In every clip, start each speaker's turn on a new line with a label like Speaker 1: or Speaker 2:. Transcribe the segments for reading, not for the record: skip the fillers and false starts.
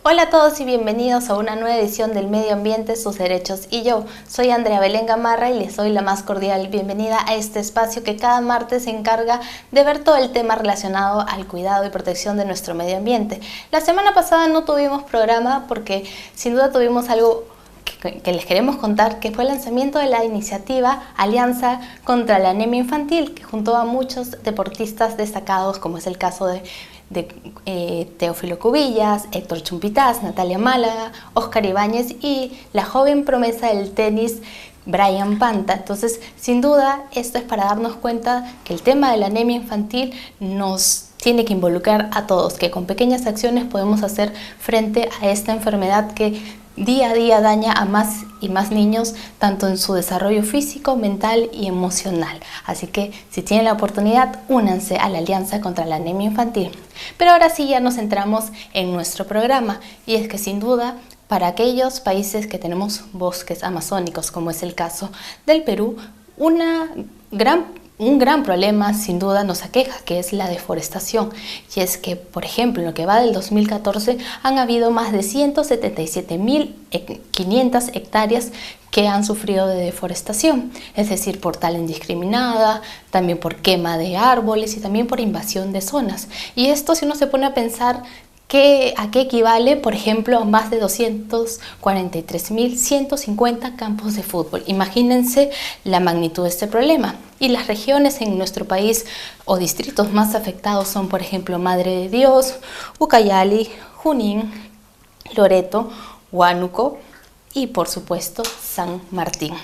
Speaker 1: Hola a todos y bienvenidos a una nueva edición del Medio Ambiente, sus derechos y yo. Soy Andrea Belén Gamarra y les doy la más cordial bienvenida a este espacio que cada martes se encarga de ver todo el tema relacionado al cuidado y protección de nuestro medio ambiente. La semana pasada no tuvimos programa porque sin duda tuvimos algo que les queremos contar, que fue el lanzamiento de la iniciativa Alianza contra la Anemia Infantil, que juntó a muchos deportistas destacados, como es el caso de Teófilo Cubillas, Héctor Chumpitaz, Natalia Málaga, Óscar Ibáñez y la joven promesa del tenis Brian Panta. Entonces, sin duda, esto es para darnos cuenta que el tema de la anemia infantil nos tiene que involucrar a todos, que con pequeñas acciones podemos hacer frente a esta enfermedad que día a día daña a más y más niños, tanto en su desarrollo físico, mental y emocional. Así que si tienen la oportunidad, únanse a la Alianza contra la Anemia Infantil. Pero ahora sí ya nos centramos en nuestro programa, y es que sin duda, para aquellos países que tenemos bosques amazónicos, como es el caso del Perú, un gran problema sin duda nos aqueja, que es la deforestación. Y es que, por ejemplo, en lo que va del 2014 han habido más de 177.500 hectáreas que han sufrido de deforestación, es decir, por tala indiscriminada, también por quema de árboles y también por invasión de zonas. Y esto, si uno se pone a pensar, ¿a qué equivale, por ejemplo, más de 243.150 campos de fútbol? Imagínense la magnitud de este problema. Y las regiones en nuestro país o distritos más afectados son, por ejemplo, Madre de Dios, Ucayali, Junín, Loreto, Huánuco y, por supuesto, San Martín.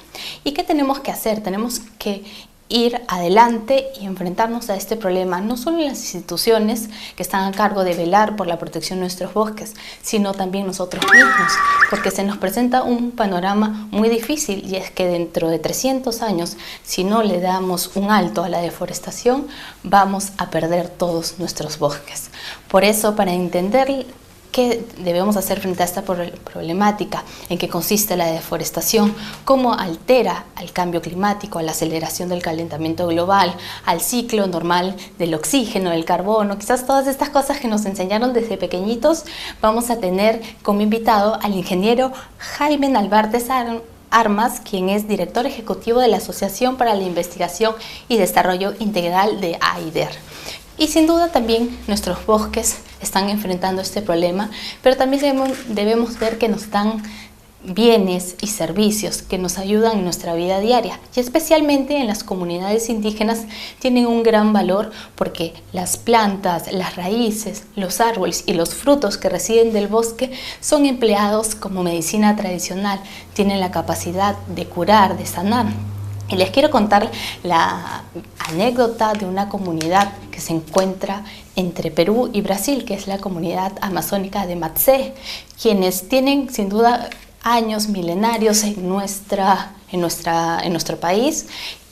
Speaker 1: ¿Y qué tenemos que hacer? Tenemos que ir adelante y enfrentarnos a este problema, no solo las instituciones que están a cargo de velar por la protección de nuestros bosques, sino también nosotros mismos, porque se nos presenta un panorama muy difícil, y es que dentro de 300 años, si no le damos un alto a la deforestación, vamos a perder todos nuestros bosques. Por eso, para entender ¿qué debemos hacer frente a esta problemática? ¿En qué consiste la deforestación? ¿Cómo altera al cambio climático, a la aceleración del calentamiento global, al ciclo normal del oxígeno, del carbono? Quizás todas estas cosas que nos enseñaron desde pequeñitos. Vamos a tener como invitado al ingeniero Jaime Narváez Armas, quien es director ejecutivo de la Asociación para la Investigación y Desarrollo Integral de AIDER. Y sin duda también nuestros bosques están enfrentando este problema, pero también debemos ver que nos dan bienes y servicios que nos ayudan en nuestra vida diaria, y especialmente en las comunidades indígenas tienen un gran valor, porque las plantas, las raíces, los árboles y los frutos que residen del bosque son empleados como medicina tradicional, tienen la capacidad de curar, de sanar. Y les quiero contar la anécdota de una comunidad que se encuentra entre Perú y Brasil, que es la comunidad amazónica de Matsé, quienes tienen sin duda años milenarios en nuestro país,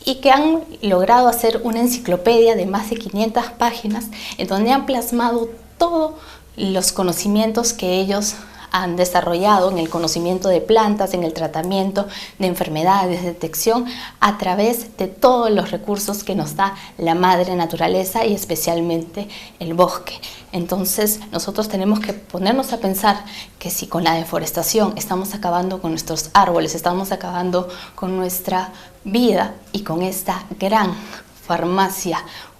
Speaker 1: y que han logrado hacer una enciclopedia de más de 500 páginas en donde han plasmado todos los conocimientos que ellos han desarrollado en el conocimiento de plantas, en el tratamiento de enfermedades, de detección, a través de todos los recursos que nos da la madre naturaleza y especialmente el bosque. Entonces nosotros tenemos que ponernos a pensar que si con la deforestación estamos acabando con nuestros árboles, estamos acabando con nuestra vida, y con esta gran farmacia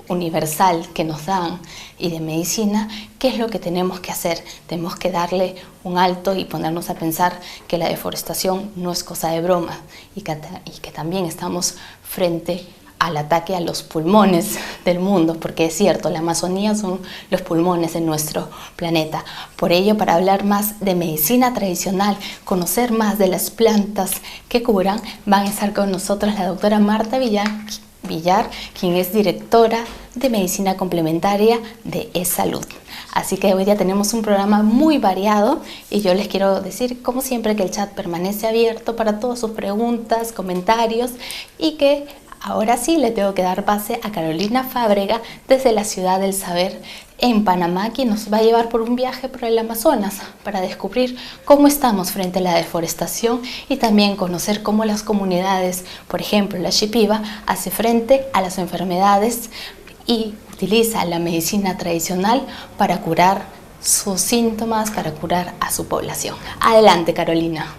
Speaker 1: universal que nos dan y de medicina, ¿qué es lo que tenemos que hacer? Tenemos que darle un alto y ponernos a pensar que la deforestación no es cosa de broma, y que también estamos frente al ataque a los pulmones del mundo, porque es cierto, la Amazonía son los pulmones de nuestro planeta. Por ello, para hablar más de medicina tradicional, conocer más de las plantas que curan, van a estar con nosotros la doctora Marta Villar, quien es directora de Medicina Complementaria de eSalud. Así que hoy día tenemos un programa muy variado, y yo les quiero decir, como siempre, que el chat permanece abierto para todas sus preguntas, comentarios, y que ahora sí le tengo que dar pase a Carolina Fábrega desde la Ciudad del Saber en Panamá, quien nos va a llevar por un viaje por el Amazonas para descubrir cómo estamos frente a la deforestación, y también conocer cómo las comunidades, por ejemplo la Shipiba, hace frente a las enfermedades y utiliza la medicina tradicional para curar sus síntomas, para curar a su población. Adelante, Carolina.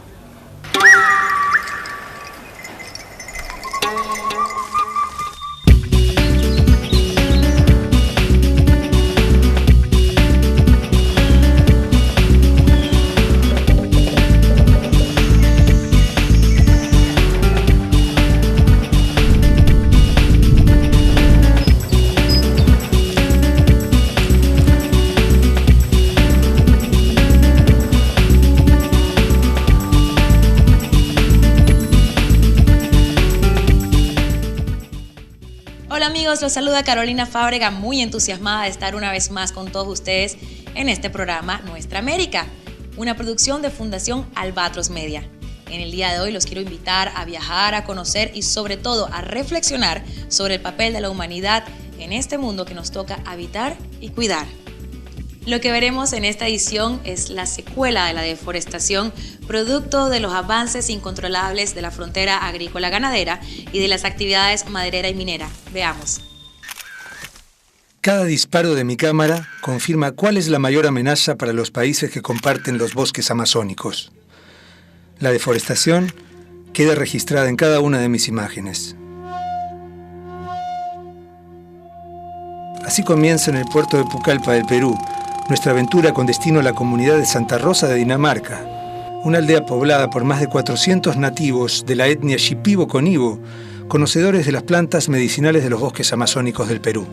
Speaker 2: Hola amigos, los saluda Carolina Fábrega, muy entusiasmada de estar una vez más con todos ustedes en este programa Nuestra América, una producción de Fundación Albatros Media. En el día de hoy los quiero invitar a viajar, a conocer y sobre todo a reflexionar sobre el papel de la humanidad en este mundo que nos toca habitar y cuidar. Lo que veremos en esta edición es la secuela de la deforestación, producto de los avances incontrolables de la frontera agrícola-ganadera y de las actividades maderera y minera. Veamos.
Speaker 3: Cada disparo de mi cámara confirma cuál es la mayor amenaza para los países que comparten los bosques amazónicos. La deforestación queda registrada en cada una de mis imágenes. Así comienza en el puerto de Pucallpa del Perú, nuestra aventura con destino a la comunidad de Santa Rosa de Dinamarca, una aldea poblada por más de 400 nativos de la etnia Shipibo-Conibo, conocedores de las plantas medicinales de los bosques amazónicos del Perú.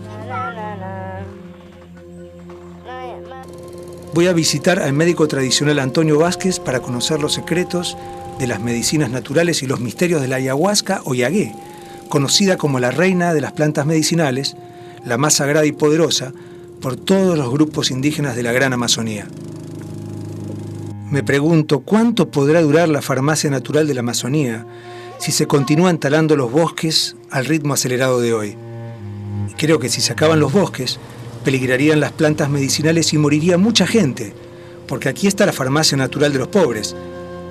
Speaker 3: Voy a visitar al médico tradicional Antonio Vázquez para conocer los secretos de las medicinas naturales y los misterios de la ayahuasca o yagué, conocida como la reina de las plantas medicinales, la más sagrada y poderosa, por todos los grupos indígenas de la Gran Amazonía. Me pregunto cuánto podrá durar la farmacia natural de la Amazonía si se continúan talando los bosques al ritmo acelerado de hoy. Y creo que si se acaban los bosques, peligrarían las plantas medicinales y moriría mucha gente, porque aquí está la farmacia natural de los pobres,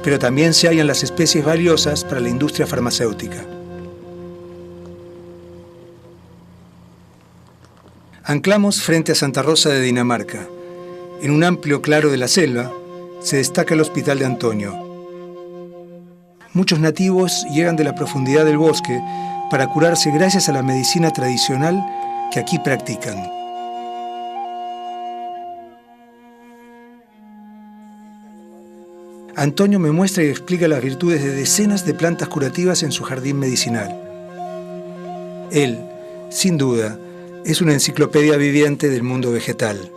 Speaker 3: pero también se hallan las especies valiosas para la industria farmacéutica. Anclamos frente a Santa Rosa de Dinamarca. En un amplio claro de la selva se destaca el Hospital de Antonio. Muchos nativos llegan de la profundidad del bosque para curarse gracias a la medicina tradicional que aquí practican. Antonio me muestra y explica las virtudes de decenas de plantas curativas en su jardín medicinal. Él, sin duda, es una enciclopedia viviente del mundo vegetal.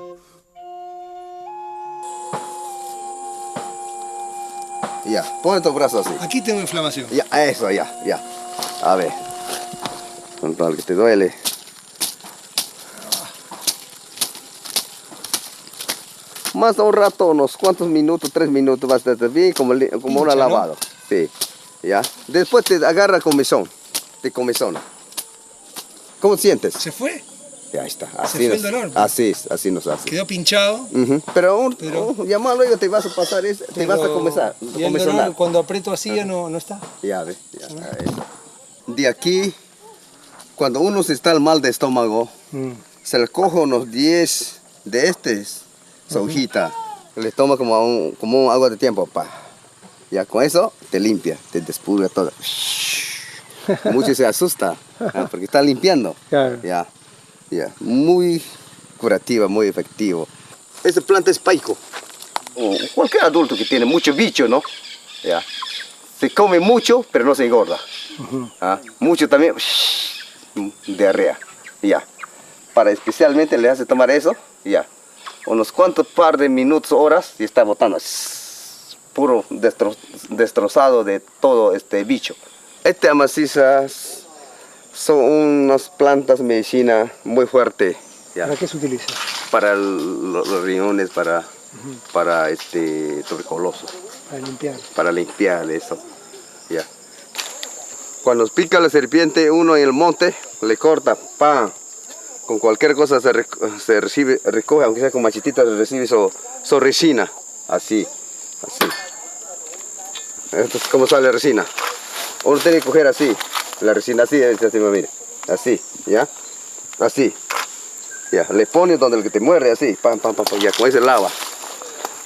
Speaker 4: Ya, pon tu brazo así.
Speaker 3: Aquí tengo inflamación.
Speaker 4: Ya, eso, ya. A ver. Contra el que te duele. Más de un rato, unos cuantos minutos, 3 minutos, va a estar bien como una lavada. ¿No? Sí, ya. Después te agarra comezón, te comezona. ¿Cómo sientes?
Speaker 3: ¿Se fue?
Speaker 4: Ya está.
Speaker 3: Así se fue el dolor.
Speaker 4: Así nos hace.
Speaker 3: Quedó pinchado.
Speaker 4: Pero llama luego te vas a pasar, te vas a comenzar.
Speaker 3: Y el dolor, cuando aprieto así ya no está.
Speaker 4: Ya ves. De aquí, cuando uno se está mal de estómago, se le coge unos 10 de esa hojita. Le toma como un agua de tiempo. Ya con eso te limpia, te despulga todo. Mucho se asusta porque está limpiando.
Speaker 3: Claro.
Speaker 4: Ya. Muy curativa, muy efectivo. Esta planta es paico. Cualquier adulto que tiene mucho bicho, ¿no? Ya. Se come mucho, pero no se engorda. Mucho también, diarrea. Ya. Para especialmente le hace tomar eso, ya. Unos cuantos par de minutos, horas, y está botando. Puro destrozado de todo este bicho. Este amacizas son unas plantas medicina muy fuerte.
Speaker 3: ¿Para qué se utiliza?
Speaker 4: Para los riñones, para tuberculoso. Para limpiar eso. Ya. Cuando pica la serpiente, uno en el monte le corta, ¡pam! Con cualquier cosa se recoge, aunque sea con machetita, se recibe su resina. Así. Esto es como sale la resina. Uno tiene que coger así, la resina así, mire, así, ¿ya? Así. Ya, le pones donde el que te muerde así, pam, pam, pam, pam, ya con ese lava.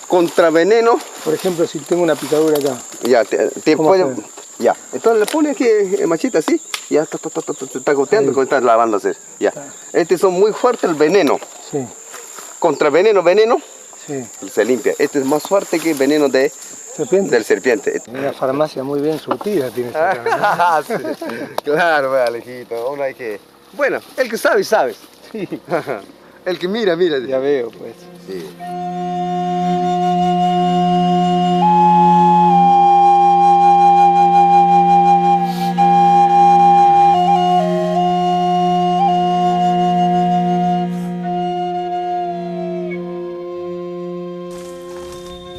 Speaker 4: Contra veneno.
Speaker 3: Por ejemplo, si tengo una picadura acá.
Speaker 4: Ya, te puede, ya. Entonces le pones aquí el machete así, ya está goteando, como estás lavando así. Ya. Son muy fuertes el veneno.
Speaker 3: Sí.
Speaker 4: Contra veneno,
Speaker 3: sí,
Speaker 4: se limpia. Este es más fuerte que el veneno de
Speaker 3: serpiente.
Speaker 4: Del serpiente.
Speaker 3: Una farmacia muy bien surtida tiene esta
Speaker 4: sí. Claro, vea, Alejito, uno hay que... Bueno, el que sabe, sabe.
Speaker 3: Sí.
Speaker 4: El que mira, mira.
Speaker 3: Ya veo, pues.
Speaker 4: Sí.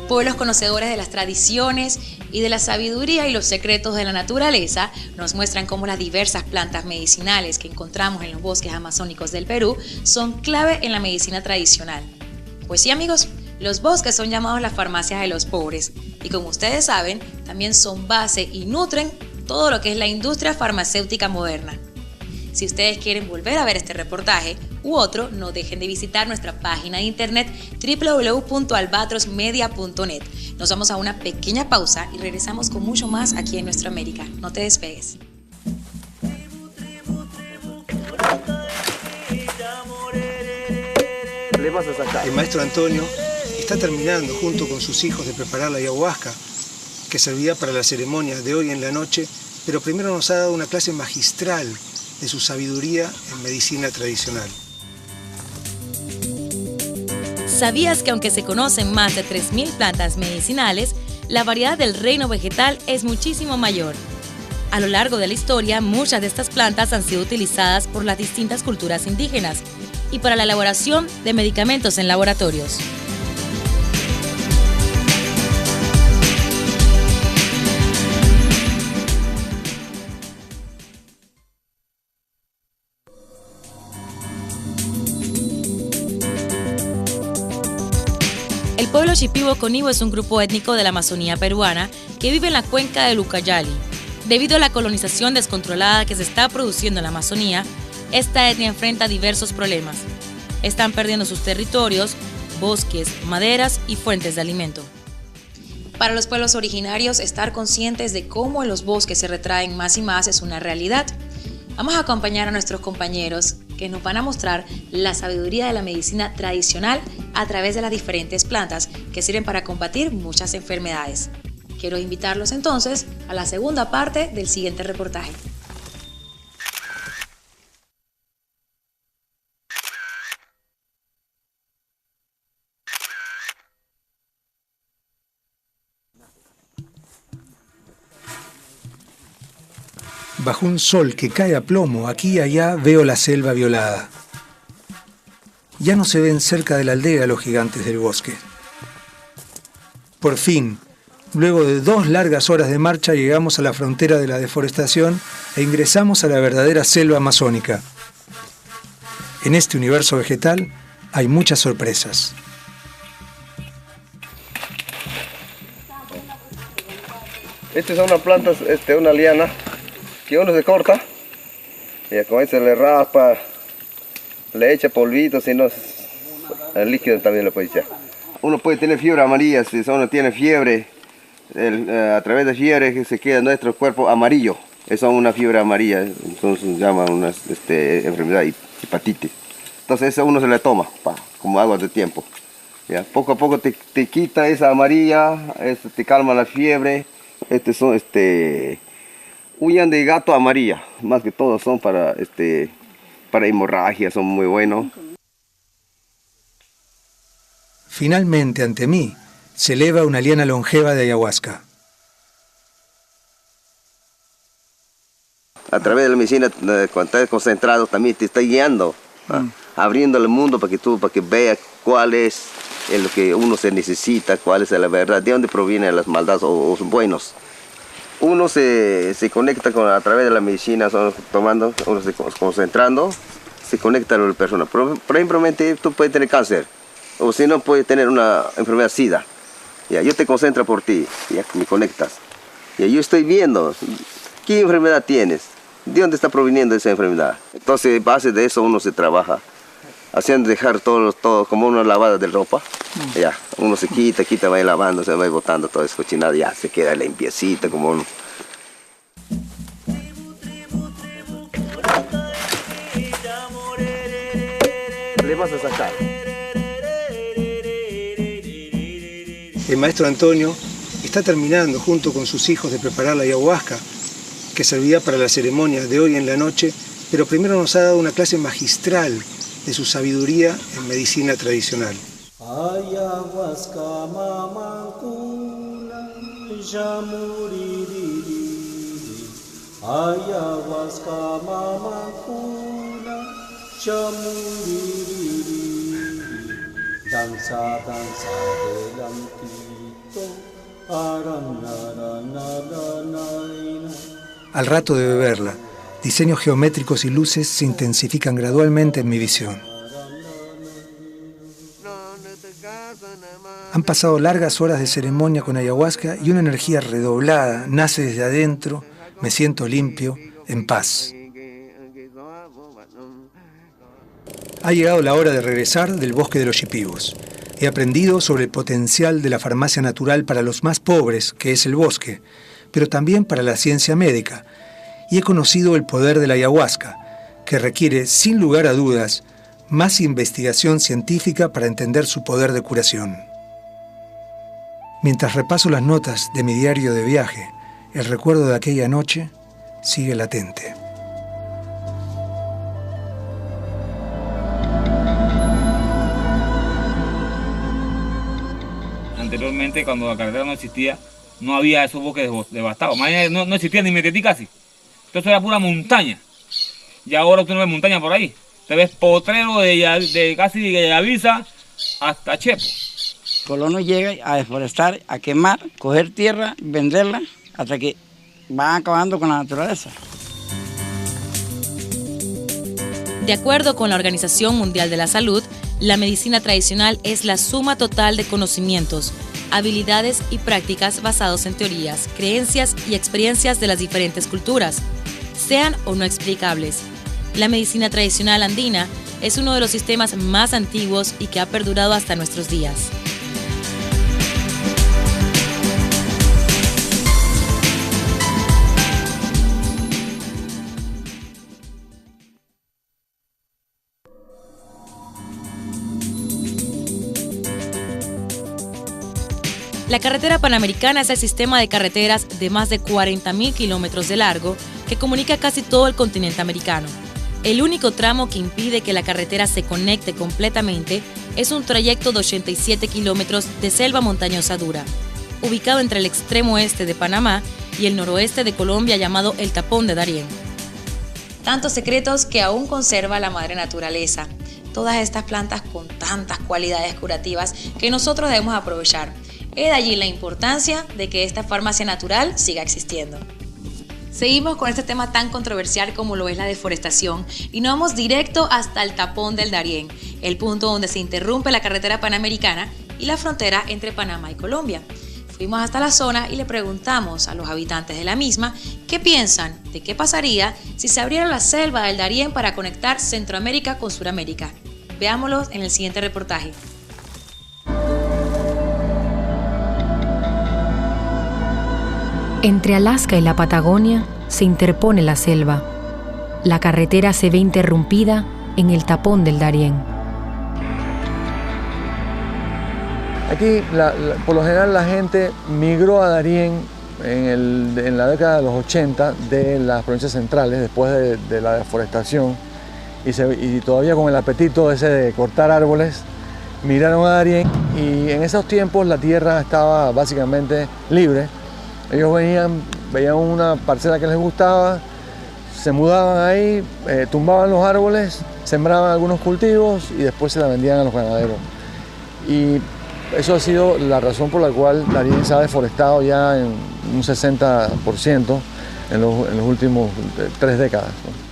Speaker 2: Pueblos conocedores de las tradiciones y de la sabiduría y los secretos de la naturaleza nos muestran cómo las diversas plantas medicinales que encontramos en los bosques amazónicos del Perú son clave en la medicina tradicional. Pues sí, amigos, los bosques son llamados las farmacias de los pobres y, como ustedes saben, también son base y nutren todo lo que es la industria farmacéutica moderna. Si ustedes quieren volver a ver este reportaje u otro, no dejen de visitar nuestra página de internet www.albatrosmedia.net. Nos vamos a una pequeña pausa y regresamos con mucho más aquí en Nuestra América. No te despegues.
Speaker 3: El maestro Antonio está terminando junto con sus hijos de preparar la ayahuasca que servirá para la ceremonia de hoy en la noche, pero primero nos ha dado una clase magistral de su sabiduría en medicina tradicional.
Speaker 2: ¿Sabías que aunque se conocen más de 3.000 plantas medicinales, la variedad del reino vegetal es muchísimo mayor? A lo largo de la historia, muchas de estas plantas han sido utilizadas por las distintas culturas indígenas y para la elaboración de medicamentos en laboratorios. El pueblo Shipibo-Conibo es un grupo étnico de la Amazonía peruana que vive en la cuenca del Ucayali. Debido a la colonización descontrolada que se está produciendo en la Amazonía, esta etnia enfrenta diversos problemas. Están perdiendo sus territorios, bosques, maderas y fuentes de alimento. Para los pueblos originarios, estar conscientes de cómo en los bosques se retraen más y más es una realidad. Vamos a acompañar a nuestros compañeros que nos van a mostrar la sabiduría de la medicina tradicional a través de las diferentes plantas que sirven para combatir muchas enfermedades. Quiero invitarlos entonces a la segunda parte del siguiente reportaje.
Speaker 3: Bajo un sol que cae a plomo, aquí y allá veo la selva violada. Ya no se ven cerca de la aldea los gigantes del bosque. Por fin, luego de 2 largas horas de marcha, llegamos a la frontera de la deforestación e ingresamos a la verdadera selva amazónica. En este universo vegetal hay muchas sorpresas.
Speaker 4: Estas son unas plantas, una liana que uno se corta y con eso le raspa, le echa polvito, si no el líquido también le puede echar. Uno puede tener fiebre amarilla, si uno tiene fiebre, a través de fiebre se queda nuestro cuerpo amarillo. Eso es una fiebre amarilla, entonces se llama una enfermedad hepatitis. Entonces eso uno se le toma, como agua de tiempo. ¿Ya? Poco a poco te quita esa amarilla, te calma la fiebre. Son uñas de gato amarilla, más que todo son para hemorragia, son muy buenos.
Speaker 3: Finalmente, ante mí, se eleva una liana longeva de ayahuasca.
Speaker 4: A través de la medicina, cuando estás concentrado, también te está guiando, abriendo el mundo para que veas cuál es lo que uno se necesita, cuál es la verdad, de dónde provienen las maldades o los buenos. Uno se conecta a través de la medicina, uno se concentrando, se conecta a la persona. Por ejemplo, tú puedes tener cáncer, o si no, puedes tener una enfermedad SIDA. Ya, yo te concentro por ti, ya me conectas. Ya, yo estoy viendo qué enfermedad tienes, de dónde está proviniendo esa enfermedad. Entonces, a base de eso uno se trabaja haciendo dejar todo como una lavada de ropa. Ya, uno se quita, va lavando, se va botando toda esa cochinada, ya se queda limpiecita como uno. Le vas a sacar.
Speaker 3: El maestro Antonio está terminando junto con sus hijos de preparar la ayahuasca que servirá para la ceremonia de hoy en la noche, pero primero nos ha dado una clase magistral de su sabiduría en medicina tradicional.
Speaker 5: Ayahuasca mamancuna, yamuririri. Ayahuasca mamancuna, yamuririri. Danza, danza del antito, aranaranaranaraina.
Speaker 3: Al rato de beberla, diseños geométricos y luces se intensifican gradualmente en mi visión. Han pasado largas horas de ceremonia con ayahuasca y una energía redoblada nace desde adentro. Me siento limpio, en paz. Ha llegado la hora de regresar del bosque de los Yipibos. He aprendido sobre el potencial de la farmacia natural para los más pobres, que es el bosque, pero también para la ciencia médica. Y he conocido el poder de la ayahuasca, que requiere, sin lugar a dudas, más investigación científica para entender su poder de curación. Mientras repaso las notas de mi diario de viaje, el recuerdo de aquella noche sigue latente.
Speaker 6: Anteriormente, cuando la carretera no existía, no había esos bosques devastados. No existía ni Metetí casi. Entonces era pura montaña. Y ahora usted no ve montaña por ahí. Te ves potrero de casi de Yavisa hasta Chepo.
Speaker 7: El colono llega a deforestar, a quemar, coger tierra, venderla, hasta que van acabando con la naturaleza.
Speaker 2: De acuerdo con la Organización Mundial de la Salud, la medicina tradicional es la suma total de conocimientos, habilidades y prácticas basados en teorías, creencias y experiencias de las diferentes culturas, sean o no explicables. La medicina tradicional andina es uno de los sistemas más antiguos y que ha perdurado hasta nuestros días. La carretera panamericana es el sistema de carreteras de más de 40.000 kilómetros de largo que comunica casi todo el continente americano. El único tramo que impide que la carretera se conecte completamente es un trayecto de 87 kilómetros de selva montañosa dura, ubicado entre el extremo oeste de Panamá y el noroeste de Colombia llamado el Tapón de Darién. Tantos secretos que aún conserva la madre naturaleza. Todas estas plantas con tantas cualidades curativas que nosotros debemos aprovechar. Es de allí la importancia de que esta farmacia natural siga existiendo. Seguimos con este tema tan controversial como lo es la deforestación y nos vamos directo hasta el Tapón del Darién, el punto donde se interrumpe la carretera panamericana y la frontera entre Panamá y Colombia. Fuimos hasta la zona y le preguntamos a los habitantes de la misma qué piensan de qué pasaría si se abriera la selva del Darién para conectar Centroamérica con Suramérica. Veámoslo en el siguiente reportaje.
Speaker 8: Entre Alaska y la Patagonia se interpone la selva. La carretera se ve interrumpida en el Tapón del Darién.
Speaker 9: Aquí, por lo general, la gente migró a Darién en la década de los 80 de las provincias centrales, después de la deforestación, y todavía con el apetito ese de cortar árboles, migraron a Darién, y en esos tiempos la tierra estaba básicamente libre. Ellos veían una parcela que les gustaba, se mudaban ahí, tumbaban los árboles, sembraban algunos cultivos y después se la vendían a los ganaderos. Y eso ha sido la razón por la cual Darién se ha deforestado ya en un 60% en los últimos 3 décadas, ¿no?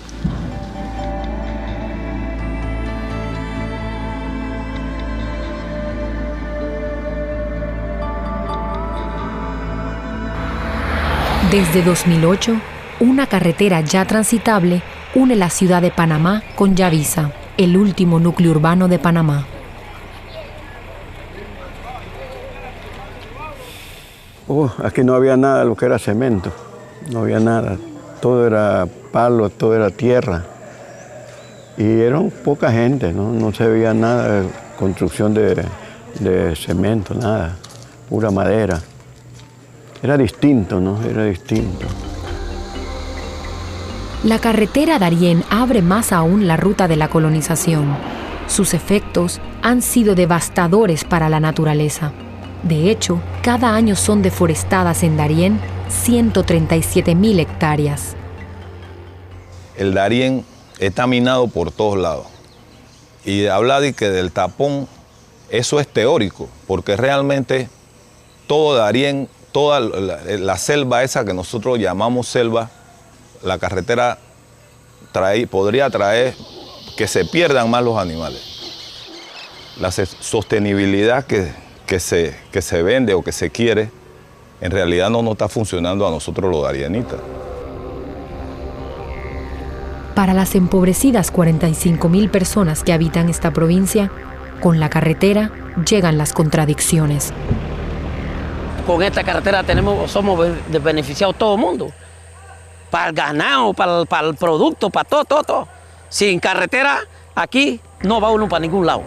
Speaker 8: Desde 2008, una carretera ya transitable une la ciudad de Panamá con Yavisa. el último núcleo urbano de Panamá.
Speaker 10: Aquí no había nada de lo que era cemento, no había nada. Todo era palo, todo era tierra. Y eran poca gente, no se veía nada de construcción de cemento, nada, pura madera. Era distinto, ¿no? Era distinto.
Speaker 8: La carretera Darién abre más aún la ruta de la colonización. Sus efectos han sido devastadores para la naturaleza. De hecho, cada año son deforestadas en Darién 137.000 hectáreas.
Speaker 11: El Darién está minado por todos lados. Y hablar de que del tapón, eso es teórico, porque realmente todo Darién, toda la selva esa que nosotros llamamos selva, la carretera podría traer que se pierdan más los animales. La sostenibilidad que se vende o que se quiere, en realidad no nos está funcionando a nosotros los darienitas.
Speaker 8: Para las empobrecidas 45.000 personas que habitan esta provincia, con la carretera llegan las contradicciones.
Speaker 12: Con esta carretera somos beneficiados todo el mundo. Para el ganado, para el producto, para todo. Sin carretera, aquí no va uno para ningún lado.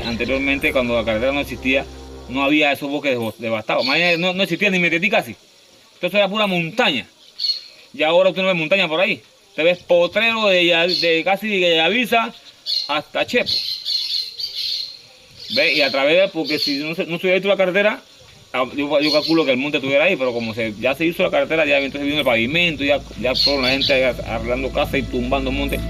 Speaker 6: Anteriormente, cuando la carretera no existía, no había esos bosques devastados. No existía ni Metetí casi. Entonces era pura montaña. Y ahora usted no ve montaña por ahí. Te ves potrero de casi de Yavisa hasta Chepo. ¿Ve? Y a través porque si no se hubiera hecho la carretera, yo calculo que el monte estuviera ahí, pero como ya se hizo la carretera, ya entonces vino el pavimento, ya toda la gente arreglando casas y tumbando montes.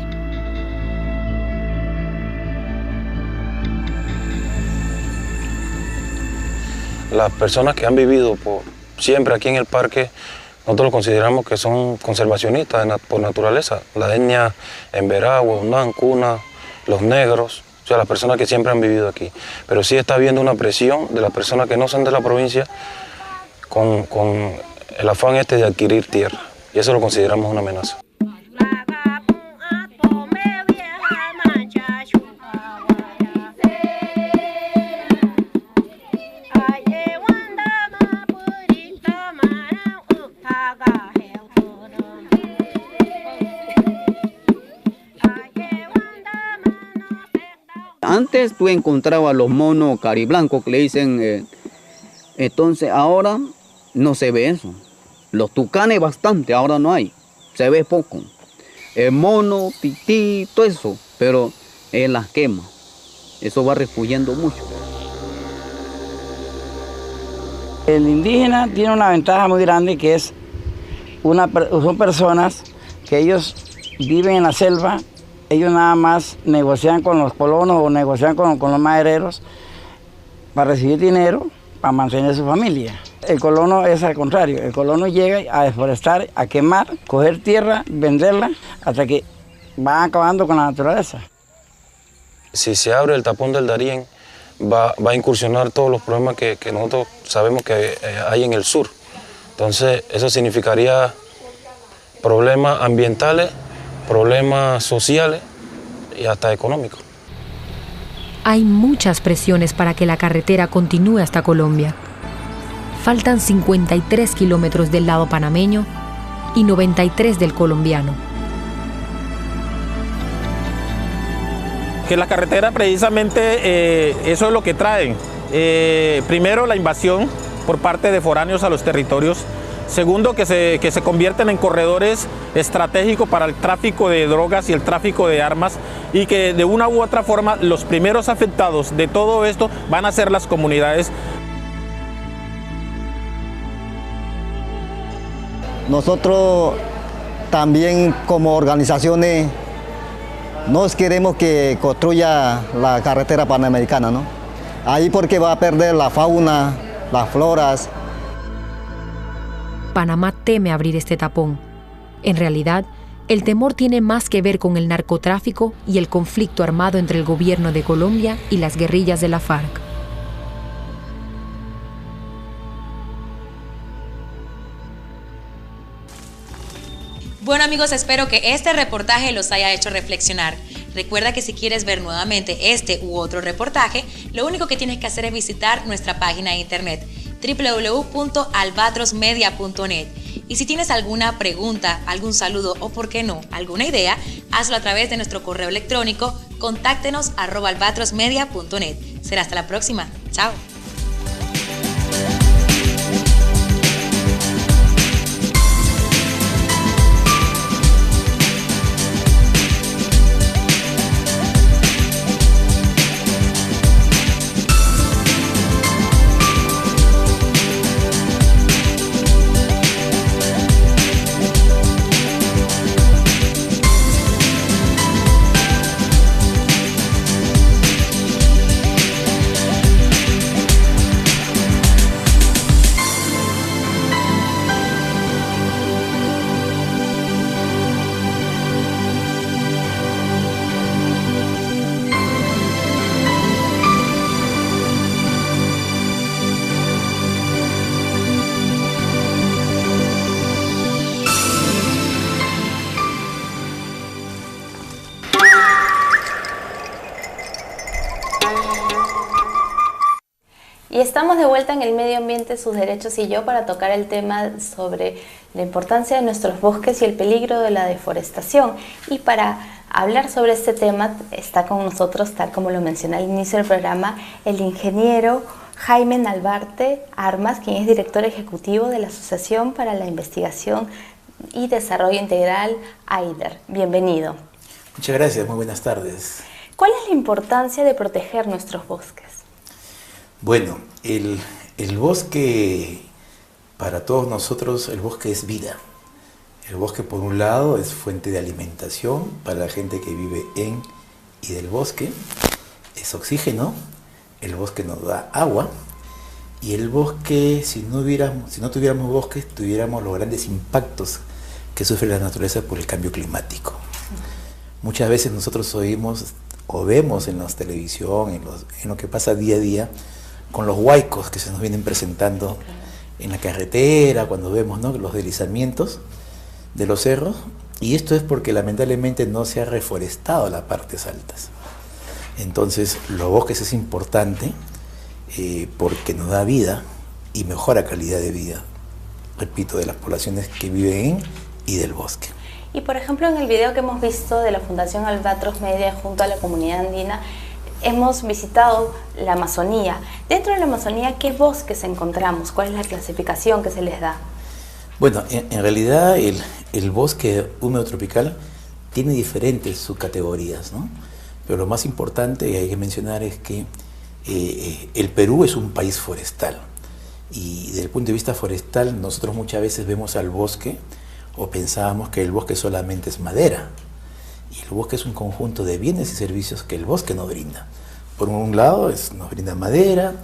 Speaker 13: Las personas que han vivido siempre aquí en el parque, nosotros lo consideramos que son conservacionistas por naturaleza. La etnia Emberagua, Unán, Cuna, los negros, o sea, las personas que siempre han vivido aquí. Pero sí está habiendo una presión de las personas que no son de la provincia con el afán de adquirir tierra. Y eso lo consideramos una amenaza.
Speaker 14: Antes tú encontrabas los monos cariblancos que le dicen, entonces ahora no se ve eso. Los tucanes bastante, ahora no hay, se ve poco. El mono, tití, todo eso, pero él las quema. Eso va refugiando mucho.
Speaker 7: El indígena tiene una ventaja muy grande que es, son personas que ellos viven en la selva. Ellos nada más negocian con los colonos o negocian con los madereros para recibir dinero para mantener su familia. El colono es al contrario, el colono llega a deforestar, a quemar, coger tierra, venderla, hasta que van acabando con la naturaleza.
Speaker 13: Si se abre el tapón del Darién, va a incursionar todos los problemas que nosotros sabemos que hay en el sur. Entonces, eso significaría problemas ambientales, problemas sociales y hasta económicos.
Speaker 8: Hay muchas presiones para que la carretera continúe hasta Colombia. Faltan 53 kilómetros del lado panameño y 93 del colombiano.
Speaker 15: Que la carretera precisamente eso es lo que traen. Primero, la invasión por parte de foráneos a los territorios. Segundo, que se convierten en corredores estratégicos para el tráfico de drogas y el tráfico de armas, y que de una u otra forma los primeros afectados de todo esto van a ser las comunidades.
Speaker 16: Nosotros también como organizaciones nos queremos que construya la carretera panamericana, ¿no? Ahí porque va a perder la fauna, las floras.
Speaker 8: Panamá teme abrir este tapón. En realidad, el temor tiene más que ver con el narcotráfico y el conflicto armado entre el gobierno de Colombia y las guerrillas de la FARC.
Speaker 2: Bueno amigos, espero que este reportaje los haya hecho reflexionar. Recuerda que si quieres ver nuevamente este u otro reportaje, lo único que tienes que hacer es visitar nuestra página de internet www.albatrosmedia.net. Y si tienes alguna pregunta, algún saludo o, por qué no, alguna idea, hazlo a través de nuestro correo electrónico contáctenos@albatrosmedia.net. Será hasta la próxima. Chao.
Speaker 1: Y estamos de vuelta en el medio ambiente, sus derechos y yo para tocar el tema sobre la importancia de nuestros bosques y el peligro de la deforestación. Y para hablar sobre este tema está con nosotros, tal como lo mencioné al inicio del programa, el ingeniero Jaime Nalbarte Armas, quien es director ejecutivo de la Asociación para la Investigación y Desarrollo Integral, AIDER. Bienvenido.
Speaker 17: Muchas gracias, muy buenas tardes.
Speaker 1: ¿Cuál es la importancia de proteger nuestros bosques?
Speaker 17: Bueno, el bosque, para todos nosotros, el bosque es vida. El bosque, por un lado, es fuente de alimentación para la gente que vive en y del bosque. Es oxígeno, el bosque nos da agua. Y el bosque, si no tuviéramos bosques, tuviéramos los grandes impactos que sufre la naturaleza por el cambio climático. Muchas veces nosotros oímos o vemos en la televisión, en lo que pasa día a día, con los huaicos que se nos vienen presentando en la carretera, cuando vemos, ¿no?, los deslizamientos de los cerros, y esto es porque lamentablemente no se ha reforestado las partes altas. Entonces, los bosques es importante porque nos da vida y mejora calidad de vida, repito, de las poblaciones que viven en y del bosque.
Speaker 1: Y por ejemplo, en el video que hemos visto de la Fundación Albatros Media junto a la comunidad andina, hemos visitado la Amazonía. Dentro de la Amazonía, ¿qué bosques encontramos? ¿Cuál es la clasificación que se les da?
Speaker 17: Bueno, en realidad el bosque húmedo tropical tiene diferentes subcategorías, ¿no? Pero lo más importante que hay que mencionar es que el Perú es un país forestal. Y desde el punto de vista forestal, nosotros muchas veces vemos al bosque o pensábamos que el bosque solamente es madera. Y el bosque es un conjunto de bienes y servicios que el bosque nos brinda. Por un lado, nos brinda madera,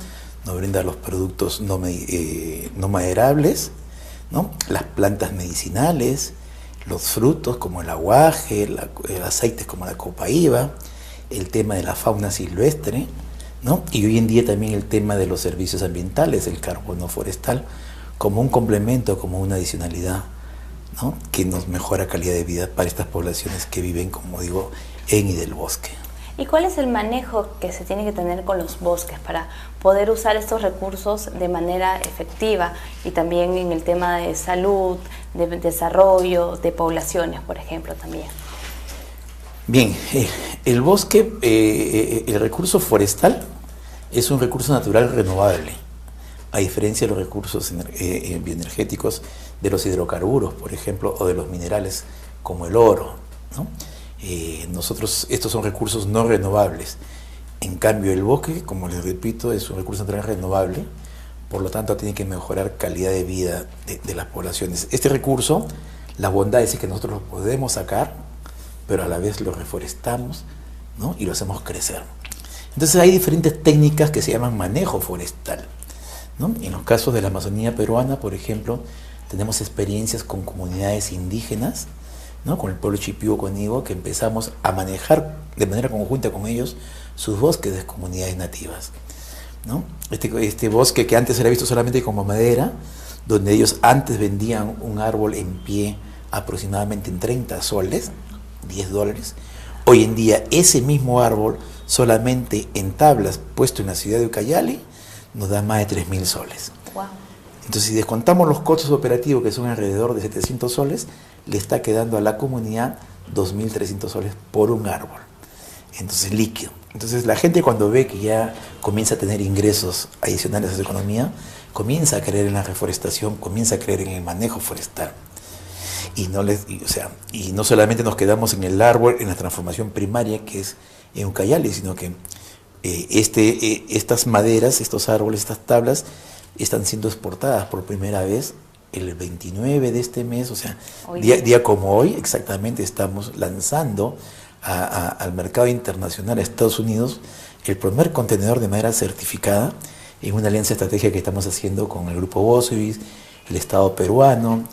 Speaker 17: nos brinda los productos no maderables, ¿no?, las plantas medicinales, los frutos como el aguaje, aceites como la copaíba, el tema de la fauna silvestre, ¿no?, y hoy en día también el tema de los servicios ambientales, el carbono forestal, como un complemento, como una adicionalidad, ¿no?, que nos mejora calidad de vida para estas poblaciones que viven, como digo, en y del bosque.
Speaker 1: ¿Y cuál es el manejo que se tiene que tener con los bosques para poder usar estos recursos de manera efectiva y también en el tema de salud, de desarrollo, de poblaciones, por ejemplo, también?
Speaker 17: Bien, el bosque, el recurso forestal es un recurso natural renovable, a diferencia de los recursos bioenergéticos de los hidrocarburos, por ejemplo, o de los minerales como el oro, ¿no? Estos son recursos no renovables. En cambio, el bosque, como les repito, es un recurso natural renovable, por lo tanto tiene que mejorar calidad de vida de las poblaciones. Este recurso, la bondad es que nosotros lo podemos sacar, pero a la vez lo reforestamos, ¿no?, y lo hacemos crecer. Entonces hay diferentes técnicas que se llaman manejo forestal, ¿no? En los casos de la Amazonía peruana, por ejemplo, tenemos experiencias con comunidades indígenas, ¿no?, con el pueblo Chipibo Conigo, que empezamos a manejar de manera conjunta con ellos sus bosques de comunidades nativas, ¿no? Este bosque que antes era visto solamente como madera, donde ellos antes vendían un árbol en pie aproximadamente en 30 soles, $10. Hoy en día ese mismo árbol solamente en tablas puesto en la ciudad de Ucayali nos da más de 3.000 soles.
Speaker 1: Wow.
Speaker 17: Entonces, si descontamos los costos operativos, que son alrededor de 700 soles, le está quedando a la comunidad 2.300 soles por un árbol. Entonces, líquido. Entonces, la gente cuando ve que ya comienza a tener ingresos adicionales a su economía, comienza a creer en la reforestación, comienza a creer en el manejo forestal. Y no solamente nos quedamos en el árbol, en la transformación primaria, que es en Ucayali, sino que estas maderas, estos árboles, estas tablas, están siendo exportadas por primera vez el 29 de este mes, o sea, día como hoy, exactamente, estamos lanzando al mercado internacional, a Estados Unidos, el primer contenedor de madera certificada en una alianza estratégica que estamos haciendo con el Grupo Bosovis, el Estado peruano,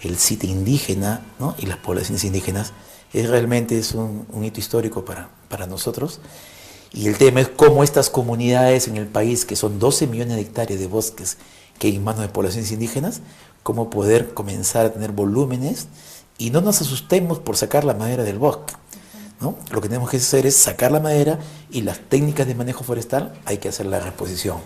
Speaker 17: el CITE indígena, ¿no? Y las poblaciones indígenas. Realmente es un hito histórico para nosotros. Y el tema es cómo estas comunidades en el país, que son 12 millones de hectáreas de bosques que hay en manos de poblaciones indígenas, cómo poder comenzar a tener volúmenes y no nos asustemos por sacar la madera del bosque, ¿no? Lo que tenemos que hacer es sacar la madera y las técnicas de manejo forestal hay que hacer la reposición.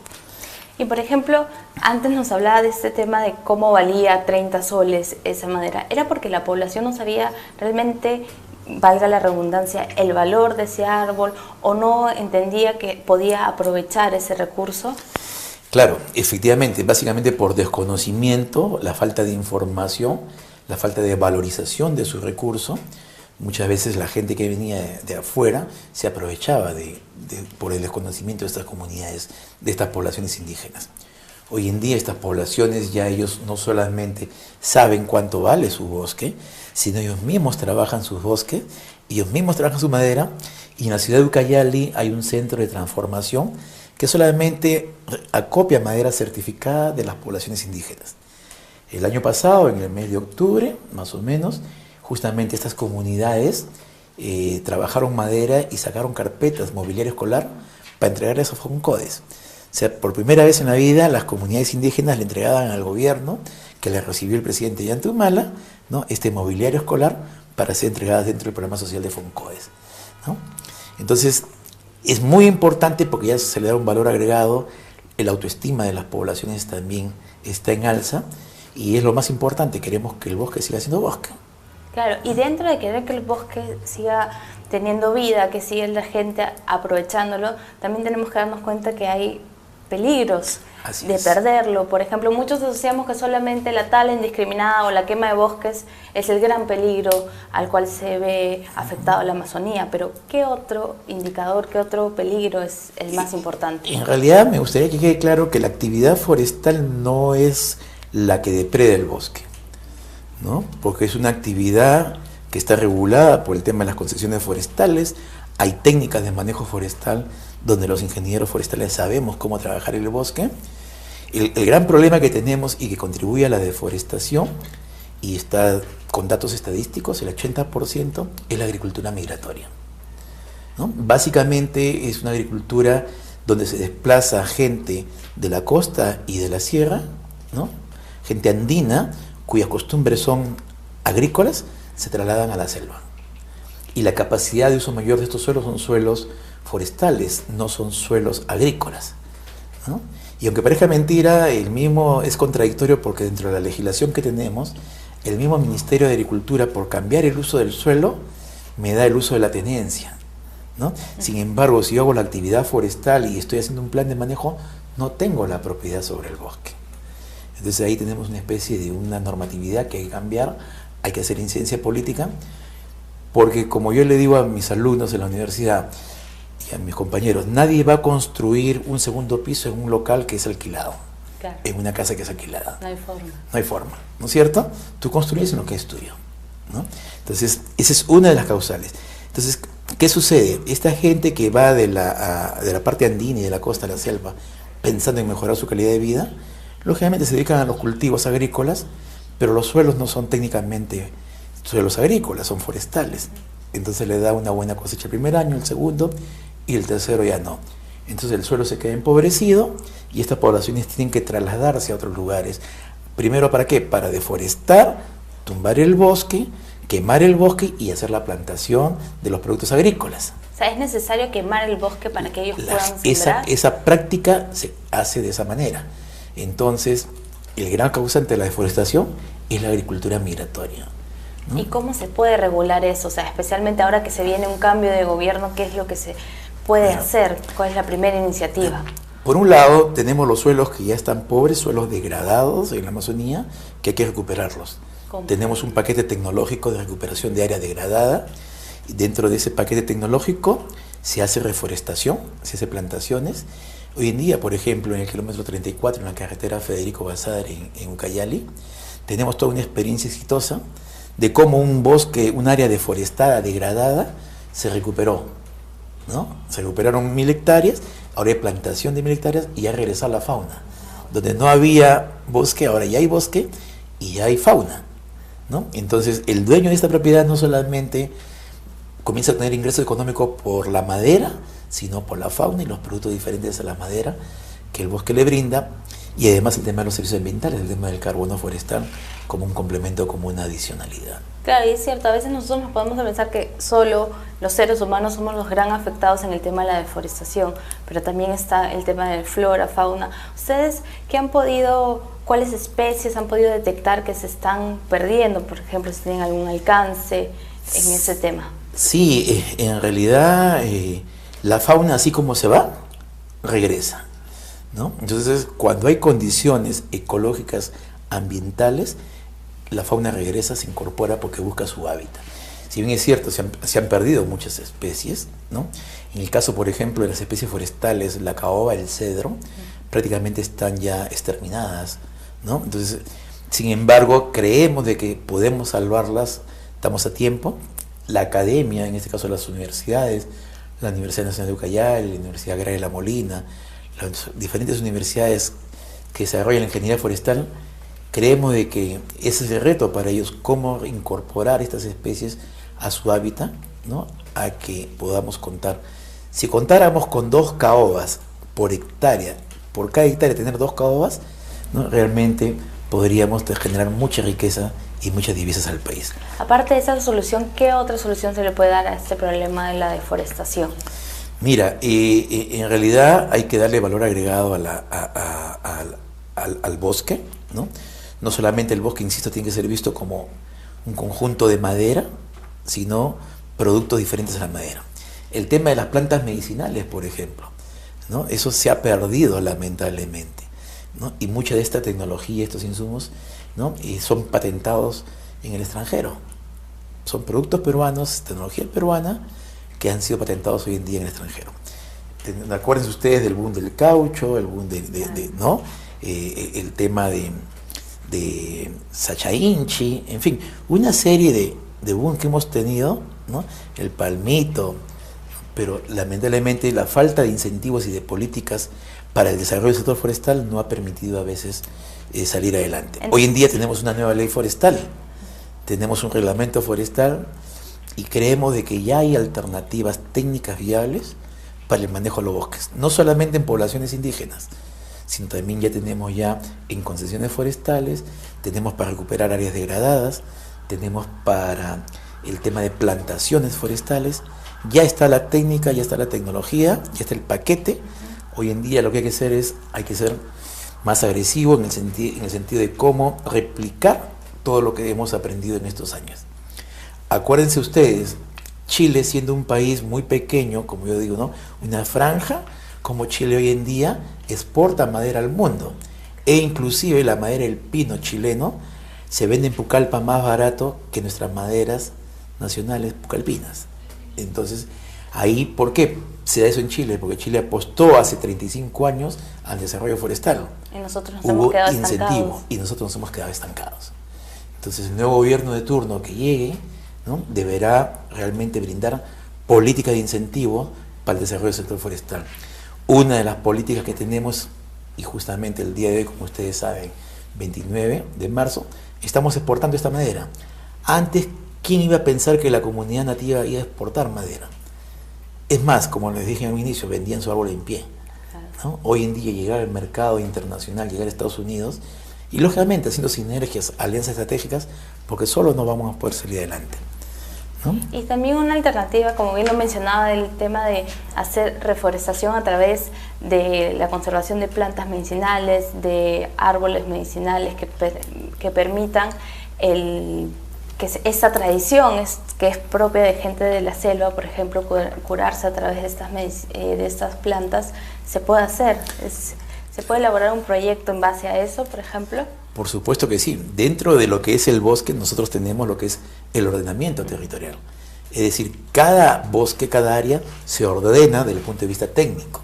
Speaker 1: Y por ejemplo, antes nos hablaba de este tema de cómo valía 30 soles esa madera. ¿Era porque la población no sabía realmente, valga la redundancia, el valor de ese árbol o no entendía que podía aprovechar ese recurso?
Speaker 17: Claro, efectivamente, básicamente por desconocimiento, la falta de información, la falta de valorización de su recurso. Muchas veces la gente que venía de afuera se aprovechaba por el desconocimiento de estas comunidades, de estas poblaciones indígenas. Hoy en día estas poblaciones ya ellos no solamente saben cuánto vale su bosque, sino ellos mismos trabajan sus bosques, ellos mismos trabajan su madera, y en la ciudad de Ucayali hay un centro de transformación que solamente acopia madera certificada de las poblaciones indígenas. El año pasado, en el mes de octubre, más o menos, justamente estas comunidades trabajaron madera y sacaron carpetas, mobiliario escolar, para entregarles a FONCODES. O sea, por primera vez en la vida las comunidades indígenas le entregaban al gobierno, que le recibió el presidente Ollanta Humala, ¿no?, este mobiliario escolar para ser entregadas dentro del programa social de FONCODES, ¿no? Entonces, es muy importante porque ya se le da un valor agregado, la autoestima de las poblaciones también está en alza, y es lo más importante, queremos que el bosque siga siendo bosque.
Speaker 1: Claro, y dentro de querer que el bosque siga teniendo vida, que siga la gente aprovechándolo, también tenemos que darnos cuenta que hay peligros de perderlo. Por ejemplo, muchos asociamos que solamente la tala indiscriminada o la quema de bosques es el gran peligro al cual se ve afectado la Amazonía, pero ¿qué otro indicador, qué otro peligro es el más importante?
Speaker 17: En realidad me gustaría que quede claro que la actividad forestal no es la que depreda el bosque, ¿no? Porque es una actividad que está regulada por el tema de las concesiones forestales. Hay técnicas de manejo forestal donde los ingenieros forestales sabemos cómo trabajar el bosque. El gran problema que tenemos y que contribuye a la deforestación, y está con datos estadísticos, el 80% es la agricultura migratoria, ¿no? Básicamente es una agricultura donde se desplaza gente de la costa y de la sierra, ¿no?, gente andina, cuyas costumbres son agrícolas, se trasladan a la selva. Y la capacidad de uso mayor de estos suelos son suelos forestales, no son suelos agrícolas, ¿no? Y aunque parezca mentira, el mismo es contradictorio porque dentro de la legislación que tenemos, el mismo Ministerio de Agricultura, por cambiar el uso del suelo, me da el uso de la tenencia, ¿no? Sin embargo, si yo hago la actividad forestal y estoy haciendo un plan de manejo, no tengo la propiedad sobre el bosque. Entonces ahí tenemos una especie de una normatividad que hay que cambiar, hay que hacer incidencia política, porque como yo le digo a mis alumnos en la universidad y a mis compañeros, nadie va a construir un segundo piso en un local que es alquilado, claro, en una casa que es alquilada.
Speaker 1: No hay forma.
Speaker 17: No hay forma, ¿no es cierto? Tú construyes en lo que es tuyo, ¿no? Entonces, esa es una de las causales. Entonces, ¿qué sucede? Esta gente que va de la parte andina y de la costa a la selva pensando en mejorar su calidad de vida, lógicamente se dedican a los cultivos agrícolas, pero los suelos no son técnicamente suelos agrícolas, son forestales. Entonces le da una buena cosecha el primer año, el segundo, y el tercero ya no. Entonces el suelo se queda empobrecido y estas poblaciones tienen que trasladarse a otros lugares. Primero, ¿para qué? Para deforestar tumbar el bosque, quemar el bosque y hacer la plantación de los productos agrícolas.
Speaker 1: O sea, es necesario quemar el bosque para que ellos puedan sembrar.
Speaker 17: Esa práctica se hace de esa manera. Entonces, el gran causante de la deforestación es la agricultura migratoria, ¿no?
Speaker 1: ¿Y cómo se puede regular eso? O sea, especialmente ahora que se viene un cambio de gobierno, ¿qué es lo que se puede hacer? ¿Cuál es la primera iniciativa?
Speaker 17: Por un lado, tenemos los suelos que ya están pobres, suelos degradados en la Amazonía, que hay que recuperarlos.
Speaker 1: ¿Cómo?
Speaker 17: Tenemos un paquete tecnológico de recuperación de área degradada, y dentro de ese paquete tecnológico se hace reforestación, se hace plantaciones. Hoy en día, por ejemplo, en el kilómetro 34, en la carretera Federico Bazar, en Ucayali, tenemos toda una experiencia exitosa de cómo un bosque, un área deforestada, degradada, se recuperó, ¿no? Se recuperaron 1000 hectáreas, ahora hay plantación de 1000 hectáreas y ya regresó la fauna. Donde no había bosque, ahora ya hay bosque y ya hay fauna, ¿no? Entonces, el dueño de esta propiedad no solamente comienza a tener ingreso económico por la madera, sino por la fauna y los productos diferentes a la madera que el bosque le brinda, y además el tema de los servicios ambientales, el tema del carbono forestal como un complemento, como una adicionalidad.
Speaker 1: Claro, y es cierto, a veces nosotros nos podemos pensar que solo los seres humanos somos los gran afectados en el tema de la deforestación, pero también está el tema de flora, fauna. ¿Ustedes qué han podido, cuáles especies han podido detectar que se están perdiendo? Por ejemplo, si tienen algún alcance en ese tema.
Speaker 17: Sí, en realidad la fauna, así como se va, regresa, ¿no? Entonces, cuando hay condiciones ecológicas ambientales, la fauna regresa, se incorpora porque busca su hábitat. Si bien es cierto, se han perdido muchas especies, ¿no? En el caso, por ejemplo, de las especies forestales, la caoba, el cedro, prácticamente están ya exterminadas, ¿no? Entonces, sin embargo, creemos de que podemos salvarlas, estamos a tiempo. La academia, en este caso las universidades, la Universidad Nacional de Ucayali, la Universidad Agraria de La Molina, las diferentes universidades que desarrollan la ingeniería forestal, creemos de que ese es el reto para ellos, cómo incorporar estas especies a su hábitat, ¿no? A que podamos contar. Si contáramos con 2 caobas por hectárea, por cada hectárea tener 2 caobas, ¿no? Realmente podríamos generar mucha riqueza y muchas divisas al país.
Speaker 1: Aparte de esa solución, ¿qué otra solución se le puede dar a este problema de la deforestación?
Speaker 17: Mira, en realidad hay que darle valor agregado al bosque, ¿no? No solamente el bosque, insisto, tiene que ser visto como un conjunto de madera, sino productos diferentes a la madera. El tema de las plantas medicinales, por ejemplo, ¿no? Eso se ha perdido lamentablemente, ¿no? Y mucha de esta tecnología, estos insumos, ¿no? Y son patentados en el extranjero. Son productos peruanos, tecnología peruana, que han sido patentados hoy en día en el extranjero. Acuérdense ustedes del boom del caucho, el boom ¿no? El tema de Sacha Inchi, en fin, una serie de boom que hemos tenido, ¿no? El palmito, pero lamentablemente la falta de incentivos y de políticas para el desarrollo del sector forestal no ha permitido a veces salir adelante. Hoy en día tenemos una nueva ley forestal, tenemos un reglamento forestal y creemos de que ya hay alternativas técnicas viables para el manejo de los bosques, no solamente en poblaciones indígenas, sino también ya tenemos ya en concesiones forestales, tenemos para recuperar áreas degradadas, tenemos para el tema de plantaciones forestales, ya está la técnica, ya está la tecnología, ya está el paquete. Hoy en día lo que hay que ser más agresivo en el sentido de cómo replicar todo lo que hemos aprendido en estos años. Acuérdense ustedes, Chile siendo un país muy pequeño, como yo digo, ¿no? Una franja, como Chile hoy en día exporta madera al mundo, e inclusive la madera del pino chileno se vende en Pucallpa más barato que nuestras maderas nacionales pucallpinas. Entonces, ahí, ¿por qué se da eso en Chile? Porque Chile apostó hace 35 años al desarrollo forestal.
Speaker 1: Y nosotros nos hemos quedado estancados.
Speaker 17: Y nosotros nos hemos quedado estancados. Entonces, el nuevo gobierno de turno que llegue, ¿no? Deberá realmente brindar políticas de incentivo para el desarrollo del sector forestal. Una de las políticas que tenemos, y justamente el día de hoy, como ustedes saben, 29 de marzo, estamos exportando esta madera. Antes, ¿quién iba a pensar que la comunidad nativa iba a exportar madera? Es más, como les dije en un inicio, vendían su árbol en pie, ¿no? Hoy en día llegar al mercado internacional, llegar a Estados Unidos, Y lógicamente haciendo sinergias, alianzas estratégicas, porque solo no vamos a poder salir adelante, ¿no?
Speaker 1: Y también una alternativa, como bien lo mencionaba, del tema de hacer reforestación a través de la conservación de plantas medicinales, de árboles medicinales que permitan esa tradición que es propia de gente de la selva, por ejemplo, curarse a través de estas plantas, se puede hacer. ¿Se puede elaborar un proyecto en base a eso, por ejemplo?
Speaker 17: Por supuesto que sí. Dentro de lo que es el bosque, nosotros tenemos lo que es el ordenamiento territorial. Es decir, cada bosque, cada área se ordena desde el punto de vista técnico.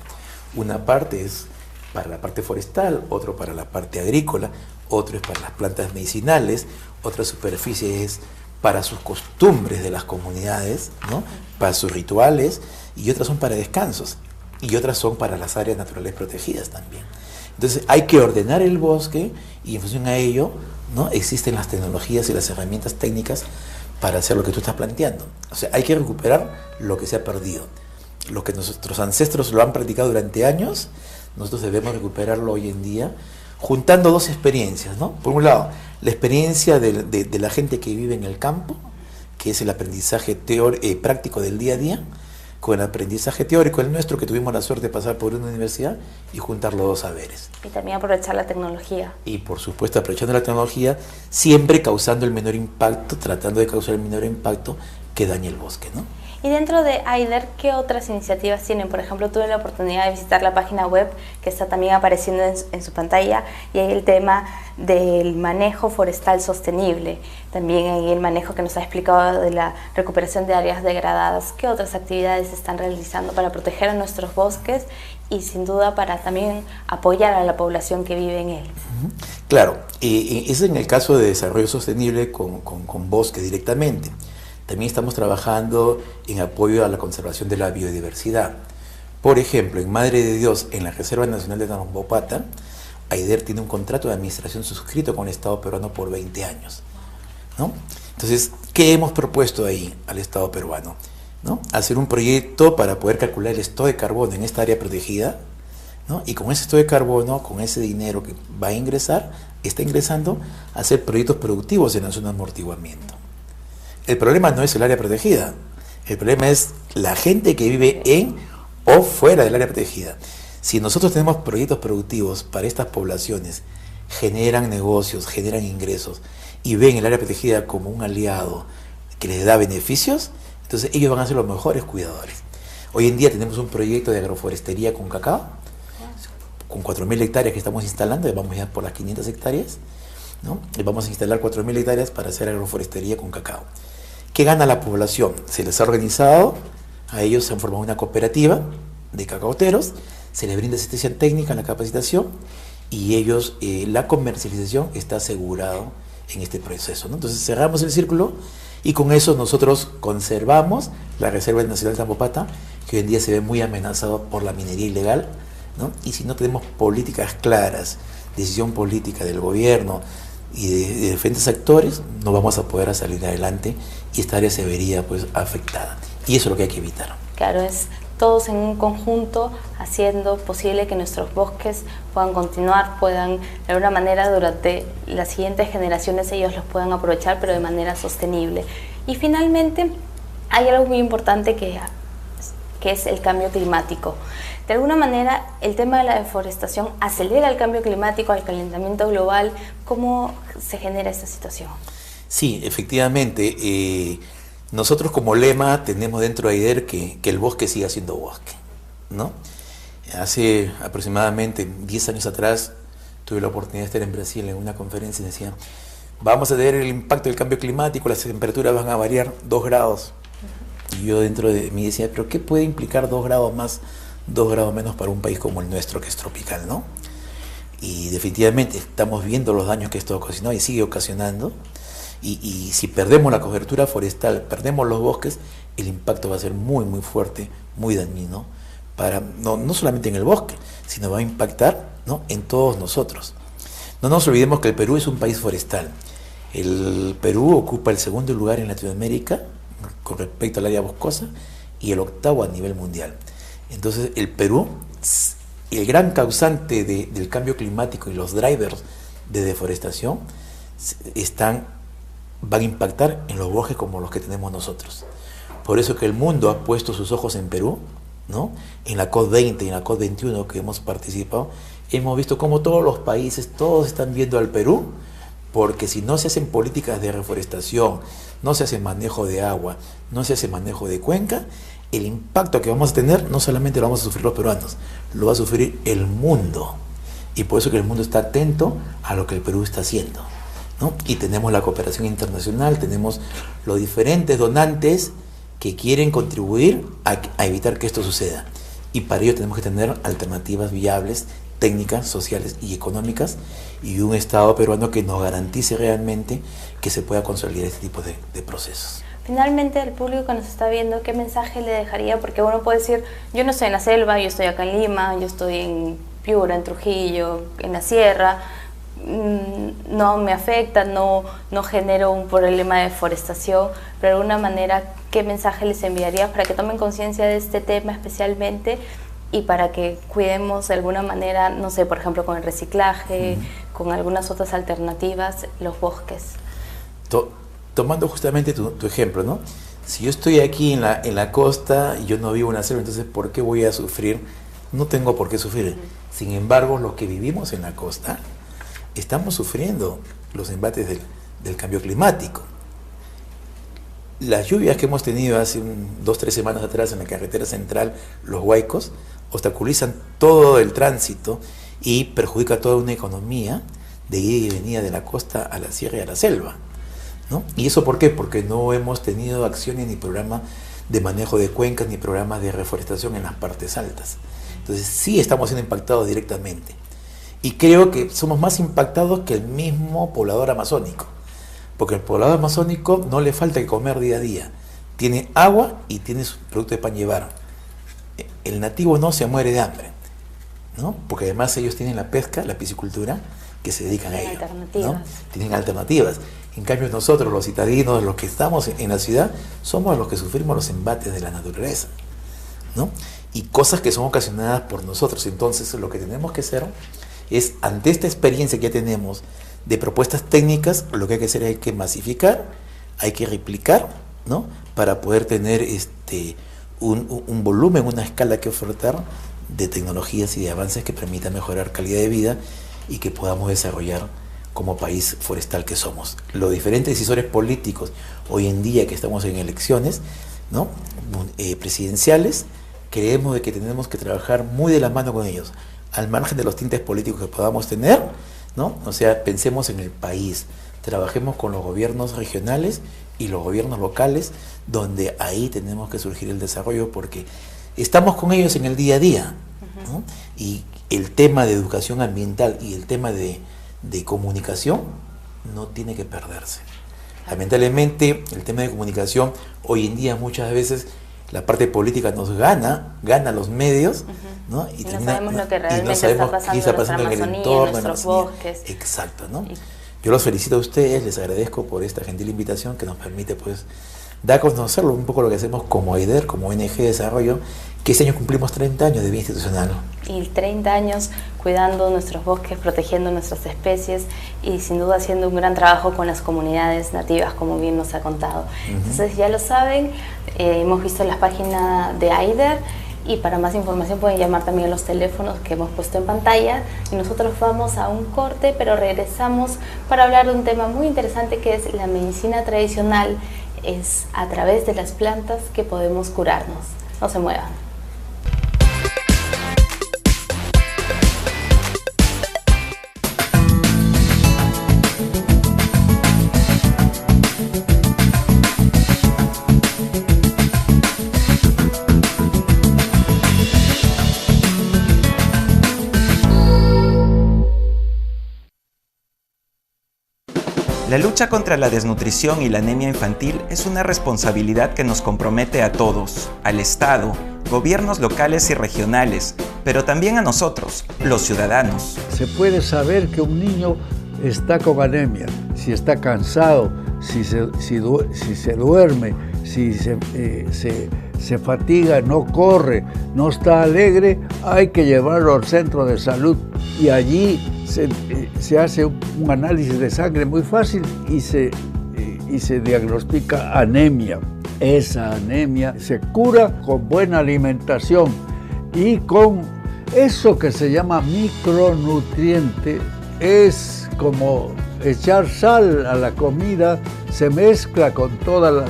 Speaker 17: Una parte es para la parte forestal, otro para la parte agrícola, otro es para las plantas medicinales, otra superficie es para sus costumbres de las comunidades, ¿no? Para sus rituales, y otras son para descansos, y otras son para las áreas naturales protegidas también. Entonces hay que ordenar el bosque y en función a ello, ¿no? Existen las tecnologías y las herramientas técnicas para hacer lo que tú estás planteando. O sea, hay que recuperar lo que se ha perdido. Lo que nuestros ancestros lo han practicado durante años, nosotros debemos recuperarlo hoy en día, juntando dos experiencias, ¿no? Por un lado, la experiencia de la gente que vive en el campo, que es el aprendizaje práctico del día a día, con el aprendizaje teórico, el nuestro, que tuvimos la suerte de pasar por una universidad, y juntar los dos saberes.
Speaker 1: Y también aprovechar la tecnología.
Speaker 17: Y por supuesto aprovechando la tecnología, siempre causando el menor impacto, tratando de causar el menor impacto que dañe el bosque, ¿no?
Speaker 1: Y dentro de AIDER, ¿qué otras iniciativas tienen? Por ejemplo, tuve la oportunidad de visitar la página web que está también apareciendo en su pantalla, y hay el tema del manejo forestal sostenible. También hay el manejo que nos ha explicado de la recuperación de áreas degradadas. ¿Qué otras actividades se están realizando para proteger a nuestros bosques y sin duda para también apoyar a la población que vive en él?
Speaker 17: Claro, es en el caso de desarrollo sostenible con bosque directamente. También estamos trabajando en apoyo a la conservación de la biodiversidad. Por ejemplo, en Madre de Dios, en la Reserva Nacional de Tarapacá, AIDER tiene un contrato de administración suscrito con el Estado peruano por 20 años, ¿no? Entonces, ¿qué hemos propuesto ahí al Estado peruano? ¿No? Hacer un proyecto para poder calcular el estado de carbono en esta área protegida, ¿no? Y con ese estado de carbono, con ese dinero que va a ingresar, está ingresando a hacer proyectos productivos en la zona de amortiguamiento. El problema no es el área protegida, el problema es la gente que vive en o fuera del área protegida. Si nosotros tenemos proyectos productivos para estas poblaciones, generan negocios, generan ingresos y ven el área protegida como un aliado que les da beneficios, entonces ellos van a ser los mejores cuidadores. Hoy en día tenemos un proyecto de agroforestería con cacao, con 4.000 hectáreas que estamos instalando, y vamos ya por las 500 hectáreas, ¿no? Y vamos a instalar 4.000 hectáreas para hacer agroforestería con cacao. ¿Qué gana la población? Se les ha organizado, a ellos se han formado una cooperativa de cacaoteros, se les brinda asistencia técnica en la capacitación y ellos, la comercialización está asegurado en este proceso, ¿no? Entonces cerramos el círculo y con eso nosotros conservamos la Reserva Nacional de Tarapacá, que hoy en día se ve muy amenazado por la minería ilegal, ¿no? Y si no tenemos políticas claras, decisión política del gobierno y de diferentes actores, no vamos a poder salir adelante y esta área se vería pues afectada. Y eso es lo que hay que evitar.
Speaker 1: Claro, es todos en un conjunto haciendo posible que nuestros bosques puedan continuar, puedan de alguna manera durante las siguientes generaciones ellos los puedan aprovechar, pero de manera sostenible. Y finalmente hay algo muy importante que es el cambio climático. De alguna manera, el tema de la deforestación acelera el cambio climático, el calentamiento global. ¿Cómo se genera esta situación?
Speaker 17: Sí, efectivamente. Nosotros como lema tenemos dentro de AIDER que el bosque siga siendo bosque, ¿no? Hace aproximadamente 10 años atrás tuve la oportunidad de estar en Brasil en una conferencia y decía, vamos a ver el impacto del cambio climático, las temperaturas van a variar 2 grados. Y yo dentro de mí decía, pero ¿qué puede implicar 2 grados más, 2 grados menos para un país como el nuestro, que es tropical, ¿no? Y definitivamente estamos viendo los daños que esto ocasionó y sigue ocasionando. Y si perdemos la cobertura forestal, perdemos los bosques, el impacto va a ser muy, muy fuerte, muy dañino, no solamente en el bosque, sino va a impactar, ¿no?, en todos nosotros. No nos olvidemos que el Perú es un país forestal. El Perú ocupa el 2º lugar en Latinoamérica con respecto al área boscosa y el 8º a nivel mundial. Entonces el Perú, el gran causante del cambio climático y los drivers de deforestación van a impactar en los bosques como los que tenemos nosotros. Por eso que el mundo ha puesto sus ojos en Perú, ¿no? En la COP20 y en la COP21 que hemos participado, hemos visto cómo todos los países, todos están viendo al Perú, porque si no se hacen políticas de reforestación, no se hace manejo de agua, no se hace manejo de cuenca, el impacto que vamos a tener no solamente lo vamos a sufrir los peruanos, lo va a sufrir el mundo. Y por eso que el mundo está atento a lo que el Perú está haciendo, ¿no? Y tenemos la cooperación internacional, tenemos los diferentes donantes que quieren contribuir a evitar que esto suceda. Y para ello tenemos que tener alternativas viables, técnicas, sociales y económicas, y un Estado peruano que nos garantice realmente que se pueda consolidar este tipo de procesos.
Speaker 1: Finalmente, el público que nos está viendo, ¿qué mensaje le dejaría? Porque uno puede decir, yo no estoy en la selva, yo estoy acá en Lima, yo estoy en Piura, en Trujillo, en la sierra, no me afecta, no genero un problema de deforestación, pero de alguna manera, ¿qué mensaje les enviaría para que tomen conciencia de este tema especialmente y para que cuidemos de alguna manera, no sé, por ejemplo, con el reciclaje, con algunas otras alternativas, los bosques?
Speaker 17: Tomando justamente tu ejemplo, ¿no? Si yo estoy aquí en la costa y yo no vivo en la selva, entonces ¿por qué voy a sufrir? No tengo por qué sufrir. Sin embargo, los que vivimos en la costa estamos sufriendo los embates del cambio climático. Las lluvias que hemos tenido hace 2-3 semanas atrás en la carretera central, los Huaicos, obstaculizan todo el tránsito y perjudica toda una economía de ida y venida de la costa a la sierra y a la selva, ¿no? ¿Y eso por qué? Porque no hemos tenido acciones ni programas de manejo de cuencas ni programas de reforestación en las partes altas. Entonces sí estamos siendo impactados directamente. Y creo que somos más impactados que el mismo poblador amazónico. Porque el poblador amazónico no le falta que comer día a día. Tiene agua y tiene su producto de pan llevar. El nativo no se muere de hambre, ¿no? Porque además ellos tienen la pesca, la piscicultura, que se dedican a ello, ¿no? Tienen alternativas. En cambio nosotros, los citadinos, los que estamos en la ciudad, somos los que sufrimos los embates de la naturaleza, ¿no? Y cosas que son ocasionadas por nosotros. Entonces lo que tenemos que hacer es, ante esta experiencia que ya tenemos de propuestas técnicas, lo que hay que hacer es que masificar, hay que replicar, ¿no? Para poder tener un volumen, una escala que ofertar de tecnologías y de avances que permitan mejorar calidad de vida y que podamos desarrollar como país forestal que somos. Los diferentes decisores políticos hoy en día que estamos en elecciones, ¿no? Presidenciales, creemos de que tenemos que trabajar muy de la mano con ellos, al margen de los tintes políticos que podamos tener, ¿no? O sea, pensemos en el país, trabajemos con los gobiernos regionales y los gobiernos locales, donde ahí tenemos que surgir el desarrollo, porque estamos con ellos en el día a día, ¿no? Y el tema de educación ambiental y el tema de comunicación no tiene que perderse. Lamentablemente, el tema de comunicación hoy en día muchas veces la parte política nos gana los medios, ¿no?
Speaker 1: Y no sabemos lo que realmente está pasando en nuestra Amazonía, en nuestros bosques.
Speaker 17: Exacto, ¿no? Yo los felicito a ustedes, les agradezco por esta gentil invitación que nos permite, pues, dar a conocerlo un poco lo que hacemos como AIDER, como ONG de desarrollo, que este año cumplimos 30 años de vida institucional.
Speaker 1: Y 30 años cuidando nuestros bosques, protegiendo nuestras especies y sin duda haciendo un gran trabajo con las comunidades nativas, como bien nos ha contado. Entonces ya lo saben, hemos visto la página de AIDER y para más información pueden llamar también a los teléfonos que hemos puesto en pantalla y nosotros vamos a un corte, pero regresamos para hablar de un tema muy interesante que es la medicina tradicional. Es a través de las plantas que podemos curarnos. No se muevan.
Speaker 18: La lucha contra la desnutrición y la anemia infantil es una responsabilidad que nos compromete a todos, al Estado, gobiernos locales y regionales, pero también a nosotros, los ciudadanos.
Speaker 19: Se puede saber que un niño está con anemia, si está cansado, si se duerme, si se fatiga, no corre, no está alegre, hay que llevarlo al centro de salud y allí se hace un análisis de sangre muy fácil y se diagnostica anemia. Esa anemia se cura con buena alimentación y con eso que se llama micronutriente. Es como echar sal a la comida, se mezcla con todos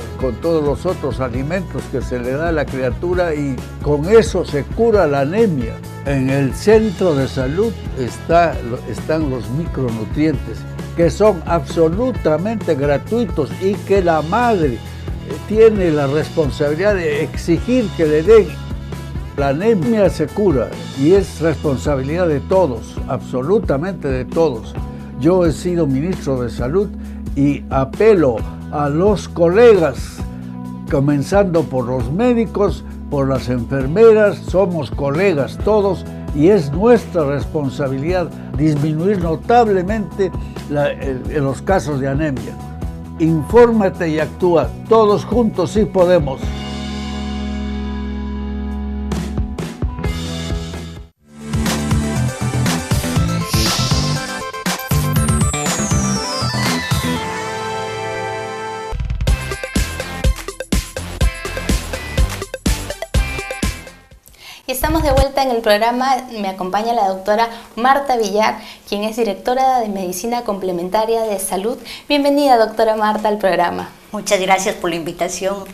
Speaker 19: los otros alimentos que se le da a la criatura y con eso se cura la anemia. En el centro de salud están los micronutrientes, que son absolutamente gratuitos y que la madre tiene la responsabilidad de exigir que le den. La anemia se cura y es responsabilidad de todos, absolutamente de todos. Yo he sido ministro de Salud y apelo a los colegas, comenzando por los médicos, por las enfermeras, somos colegas todos y es nuestra responsabilidad disminuir notablemente los casos de anemia. Infórmate y actúa, todos juntos sí podemos.
Speaker 1: Estamos de vuelta en el programa, me acompaña la doctora Marta Villar, quien es directora de Medicina Complementaria de Salud. Bienvenida, doctora Marta, al programa.
Speaker 20: Muchas gracias por la invitación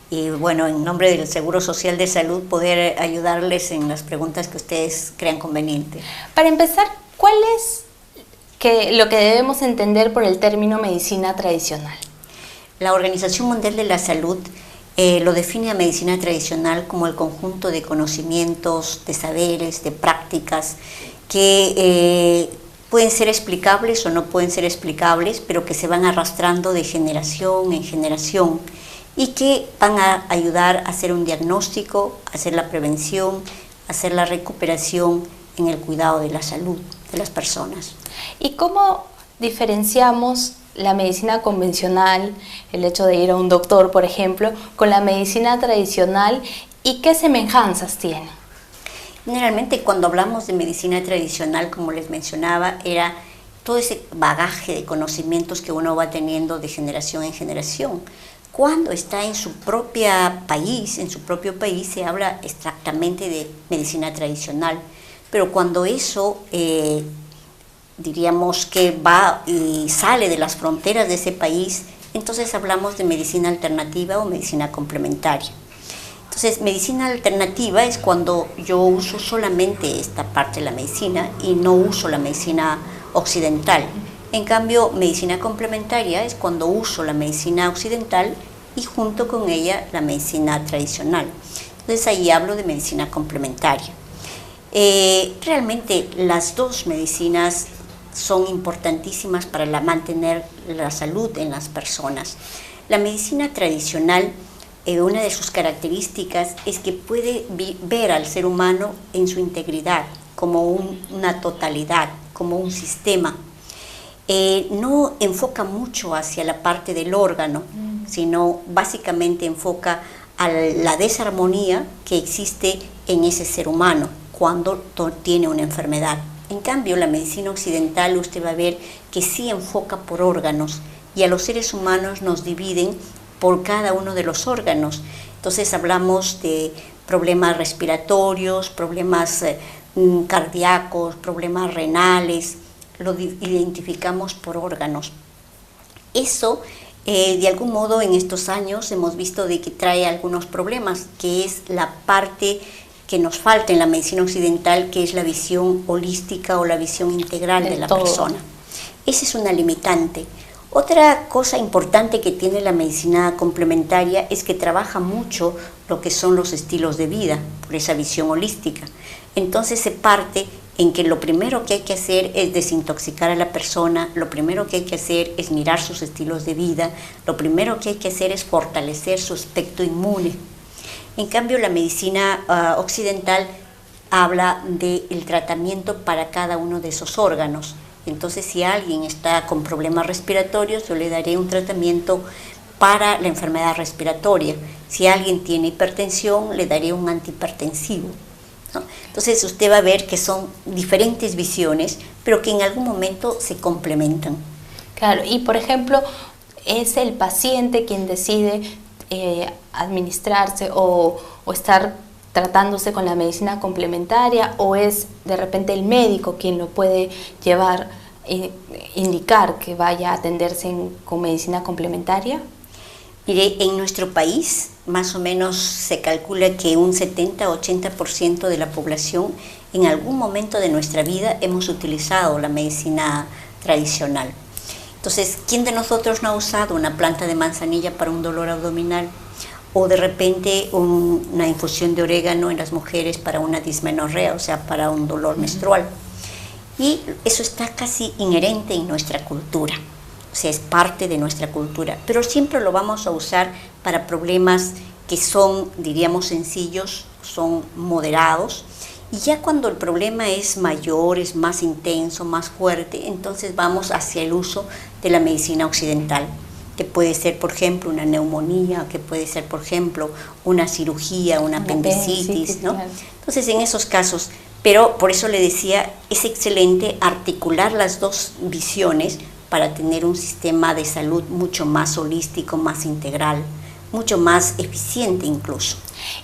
Speaker 20: y bueno, en nombre del Seguro Social de Salud poder ayudarles en las preguntas que ustedes crean conveniente.
Speaker 1: Para empezar, ¿cuál es lo que debemos entender por el término medicina tradicional?
Speaker 20: La Organización Mundial de la Salud lo define a medicina tradicional como el conjunto de conocimientos, de saberes, de prácticas que pueden ser explicables o no pueden ser explicables, pero que se van arrastrando de generación en generación y que van a ayudar a hacer un diagnóstico, a hacer la prevención, a hacer la recuperación en el cuidado de la salud de las personas.
Speaker 1: ¿Y cómo diferenciamos la medicina convencional, el hecho de ir a un doctor, por ejemplo, con la medicina tradicional y qué semejanzas tiene?
Speaker 20: Generalmente cuando hablamos de medicina tradicional, como les mencionaba, era todo ese bagaje de conocimientos que uno va teniendo de generación en generación. Cuando está en su propio país se habla exactamente de medicina tradicional, pero cuando eso diríamos que va y sale de las fronteras de ese país, entonces hablamos de medicina alternativa o medicina complementaria. Entonces, medicina alternativa es cuando yo uso solamente esta parte de la medicina y no uso la medicina occidental. En cambio, medicina complementaria es cuando uso la medicina occidental y junto con ella la medicina tradicional. Entonces, ahí hablo de medicina complementaria. Realmente las dos medicinas son importantísimas para mantener la salud en las personas. La medicina tradicional, una de sus características es que puede ver al ser humano en su integridad, como una totalidad, como un sistema. No enfoca mucho hacia la parte del órgano, sino básicamente enfoca a la desarmonía que existe en ese ser humano cuando tiene una enfermedad. En cambio, la medicina occidental usted va a ver que sí enfoca por órganos y a los seres humanos nos dividen por cada uno de los órganos. Entonces hablamos de problemas respiratorios, problemas cardíacos, problemas renales, lo identificamos por órganos. Eso, de algún modo, en estos años hemos visto de que trae algunos problemas, que es la parte que nos falta en la medicina occidental, que es la visión holística o la visión integral de la persona. Esa es una limitante. Otra cosa importante que tiene la medicina complementaria es que trabaja mucho lo que son los estilos de vida, por esa visión holística. Entonces se parte en que lo primero que hay que hacer es desintoxicar a la persona, lo primero que hay que hacer es mirar sus estilos de vida, lo primero que hay que hacer es fortalecer su aspecto inmune. En cambio, la medicina occidental habla del tratamiento para cada uno de esos órganos. Entonces, si alguien está con problemas respiratorios, yo le daré un tratamiento para la enfermedad respiratoria. Si alguien tiene hipertensión, le daré un antihipertensivo. ¿no? Entonces usted va a ver que son diferentes visiones, pero que en algún momento se complementan.
Speaker 1: Claro, y por ejemplo, ¿es el paciente quien decide administrarse o estar tratándose con la medicina complementaria, o es de repente el médico quien lo puede llevar, indicar que vaya a atenderse con medicina complementaria?
Speaker 20: Mire, en nuestro país más o menos se calcula que un 70-80% de la población en algún momento de nuestra vida hemos utilizado la medicina tradicional. Entonces, ¿quién de nosotros no ha usado una planta de manzanilla para un dolor abdominal? O de repente una infusión de orégano en las mujeres para una dismenorrea, o sea, para un dolor menstrual. Y eso está casi inherente en nuestra cultura, o sea, es parte de nuestra cultura, pero siempre lo vamos a usar para problemas que son, diríamos, sencillos, son moderados, y ya cuando el problema es mayor, es más intenso, más fuerte, entonces vamos hacia el uso de la medicina occidental, que puede ser, por ejemplo, una neumonía, que puede ser, por ejemplo, una cirugía, una apendicitis, ¿no? Entonces, en esos casos, pero por eso le decía, es excelente articular las dos visiones para tener un sistema de salud mucho más holístico, más integral, mucho más eficiente incluso.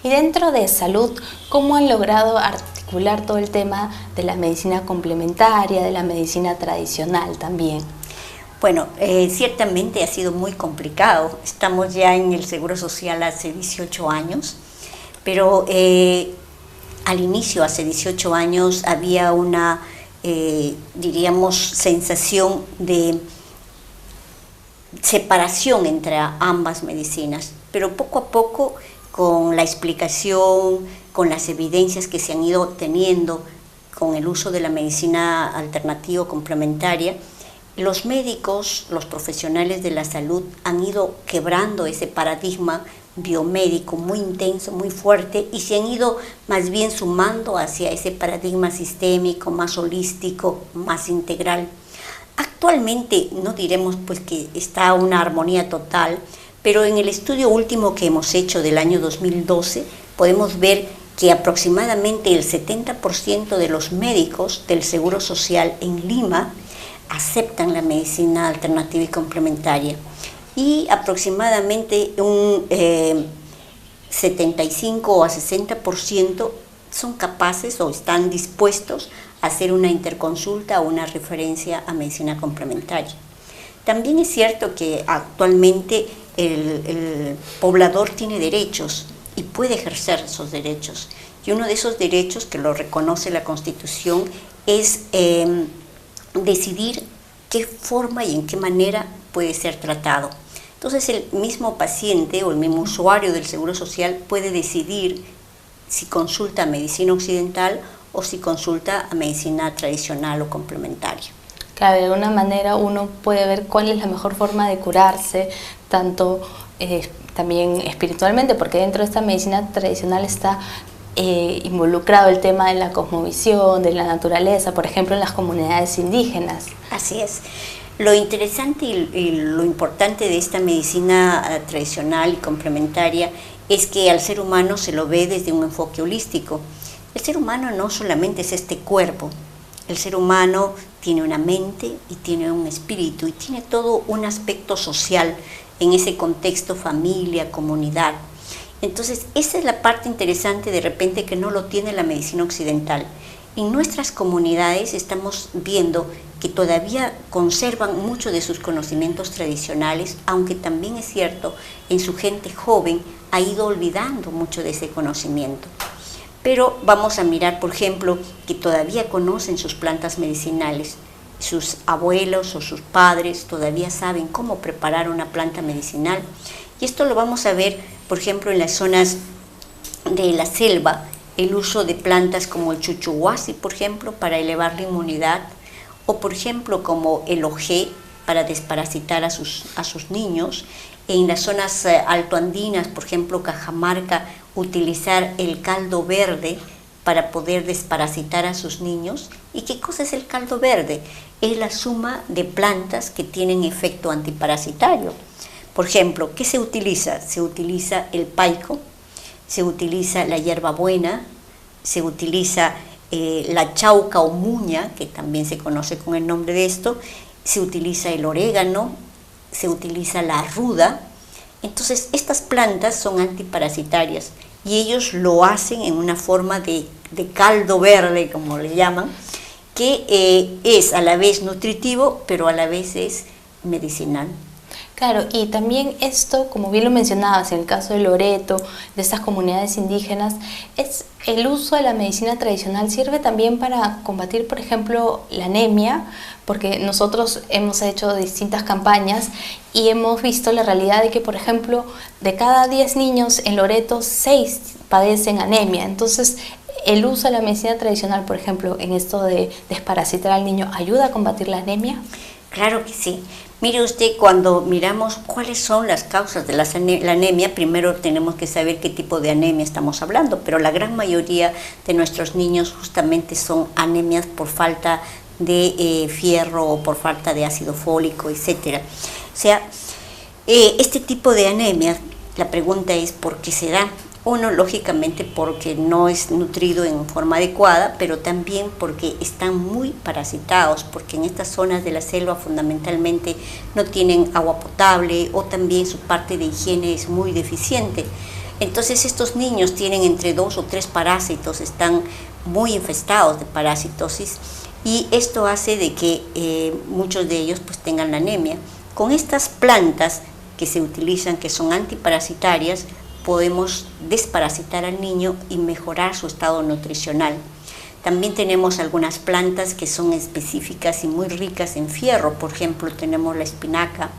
Speaker 1: Y dentro de salud, ¿cómo han logrado articular todo el tema de la medicina complementaria, de la medicina tradicional también?
Speaker 20: Bueno, ciertamente ha sido muy complicado. Estamos ya en el Seguro Social hace 18 años, pero al inicio, hace 18 años, había una, diríamos, sensación de separación entre ambas medicinas, pero poco a poco, con la explicación, con las evidencias que se han ido obteniendo, con el uso de la medicina alternativa complementaria, los médicos, los profesionales de la salud han ido quebrando ese paradigma biomédico muy intenso, muy fuerte, y se han ido más bien sumando hacia ese paradigma sistémico, más holístico, más integral. Actualmente no diremos pues que está una armonía total, pero en el estudio último que hemos hecho del año 2012 podemos ver que aproximadamente el 70% de los médicos del Seguro Social en Lima aceptan la medicina alternativa y complementaria, y aproximadamente un 75 a 60% son capaces o están dispuestos a hacer una interconsulta o una referencia a medicina complementaria. También es cierto que actualmente el poblador tiene derechos y puede ejercer esos derechos, y uno de esos derechos que lo reconoce la Constitución es decidir qué forma y en qué manera puede ser tratado. Entonces el mismo paciente o el mismo usuario del Seguro Social puede decidir si consulta a medicina occidental o si consulta a medicina tradicional o complementaria.
Speaker 1: Claro, de alguna manera uno puede ver cuál es la mejor forma de curarse, tanto también espiritualmente, porque dentro de esta medicina tradicional está involucrado el tema de la cosmovisión, de la naturaleza, por ejemplo en las comunidades indígenas.
Speaker 20: Así es. Lo interesante y lo importante de esta medicina tradicional y complementaria es que al ser humano se lo ve desde un enfoque holístico. El ser humano no solamente es este cuerpo, el ser humano tiene una mente y tiene un espíritu y tiene todo un aspecto social en ese contexto, familia, comunidad. Entonces, esa es la parte interesante de repente que no lo tiene la medicina occidental. En nuestras comunidades estamos viendo que todavía conservan mucho de sus conocimientos tradicionales, aunque también es cierto, en su gente joven ha ido olvidando mucho de ese conocimiento. Pero vamos a mirar, por ejemplo, que todavía conocen sus plantas medicinales. Sus abuelos o sus padres todavía saben cómo preparar una planta medicinal. Y esto lo vamos a ver, por ejemplo, en las zonas de la selva, el uso de plantas como el chuchuhuasi, por ejemplo, para elevar la inmunidad, o por ejemplo como el ojé para desparasitar a sus niños. En las zonas altoandinas, por ejemplo, Cajamarca, utilizar el caldo verde para poder desparasitar a sus niños. ¿Y qué cosa es el caldo verde? Es la suma de plantas que tienen efecto antiparasitario. Por ejemplo, ¿qué se utiliza? Se utiliza el paico, se utiliza la hierbabuena, se utiliza la chauca o muña, que también se conoce con el nombre de esto, se utiliza el orégano, se utiliza la ruda. Entonces estas plantas son antiparasitarias y ellos lo hacen en una forma de caldo verde, como le llaman, que es a la vez nutritivo, pero a la vez es medicinal.
Speaker 1: Claro, y también esto, como bien lo mencionabas, en el caso de Loreto, de estas comunidades indígenas, es el uso de la medicina tradicional sirve también para combatir, por ejemplo, la anemia, porque nosotros hemos hecho distintas campañas y hemos visto la realidad de que, por ejemplo, de cada 10 niños en Loreto, 6 padecen anemia. Entonces, el uso de la medicina tradicional, por ejemplo, en esto de desparasitar al niño, ¿ayuda a combatir la anemia?
Speaker 20: Claro que sí. Mire usted, cuando miramos cuáles son las causas de la anemia, primero tenemos que saber qué tipo de anemia estamos hablando, pero la gran mayoría de nuestros niños justamente son anemias por falta de fierro o por falta de ácido fólico, etc. O sea, este tipo de anemia, la pregunta es ¿por qué se da? Uno, lógicamente, porque no es nutrido en forma adecuada, pero también porque están muy parasitados, porque en estas zonas de la selva fundamentalmente no tienen agua potable o también su parte de higiene es muy deficiente. Entonces estos niños tienen entre 2 o 3 parásitos, están muy infestados de parasitosis y esto hace de que muchos de ellos pues tengan la anemia. Con estas plantas que se utilizan, que son antiparasitarias, podemos desparasitar al niño y mejorar su estado nutricional. También tenemos algunas plantas que son específicas y muy ricas en fierro, por ejemplo tenemos la espinaca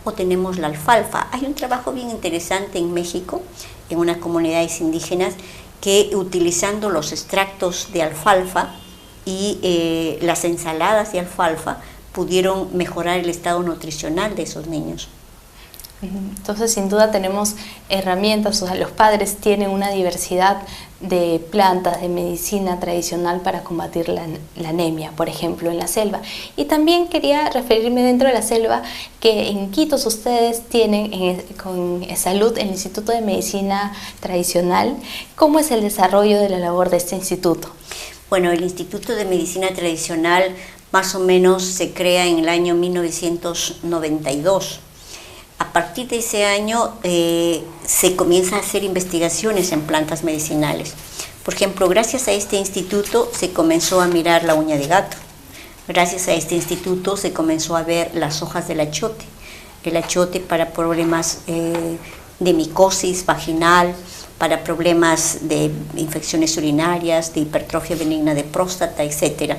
Speaker 20: o tenemos la alfalfa. Hay un trabajo bien interesante en México, en unas comunidades indígenas, que utilizando los extractos de alfalfa y las ensaladas de alfalfa pudieron mejorar el estado nutricional de esos niños.
Speaker 1: Entonces, sin duda tenemos herramientas, o sea, los padres tienen una diversidad de plantas, de medicina tradicional para combatir la anemia, por ejemplo, en la selva. Y también quería referirme dentro de la selva que en Iquitos ustedes tienen con Salud el Instituto de Medicina Tradicional. ¿Cómo es el desarrollo de la labor de este instituto?
Speaker 20: Bueno, el Instituto de Medicina Tradicional más o menos se crea en el año 1992. A partir de ese año se comienza a hacer investigaciones en plantas medicinales. Por ejemplo, gracias a este instituto se comenzó a mirar la uña de gato. Gracias a este instituto se comenzó a ver las hojas del achote. El achote para problemas de micosis vaginal, para problemas de infecciones urinarias, de hipertrofia benigna de próstata, etc.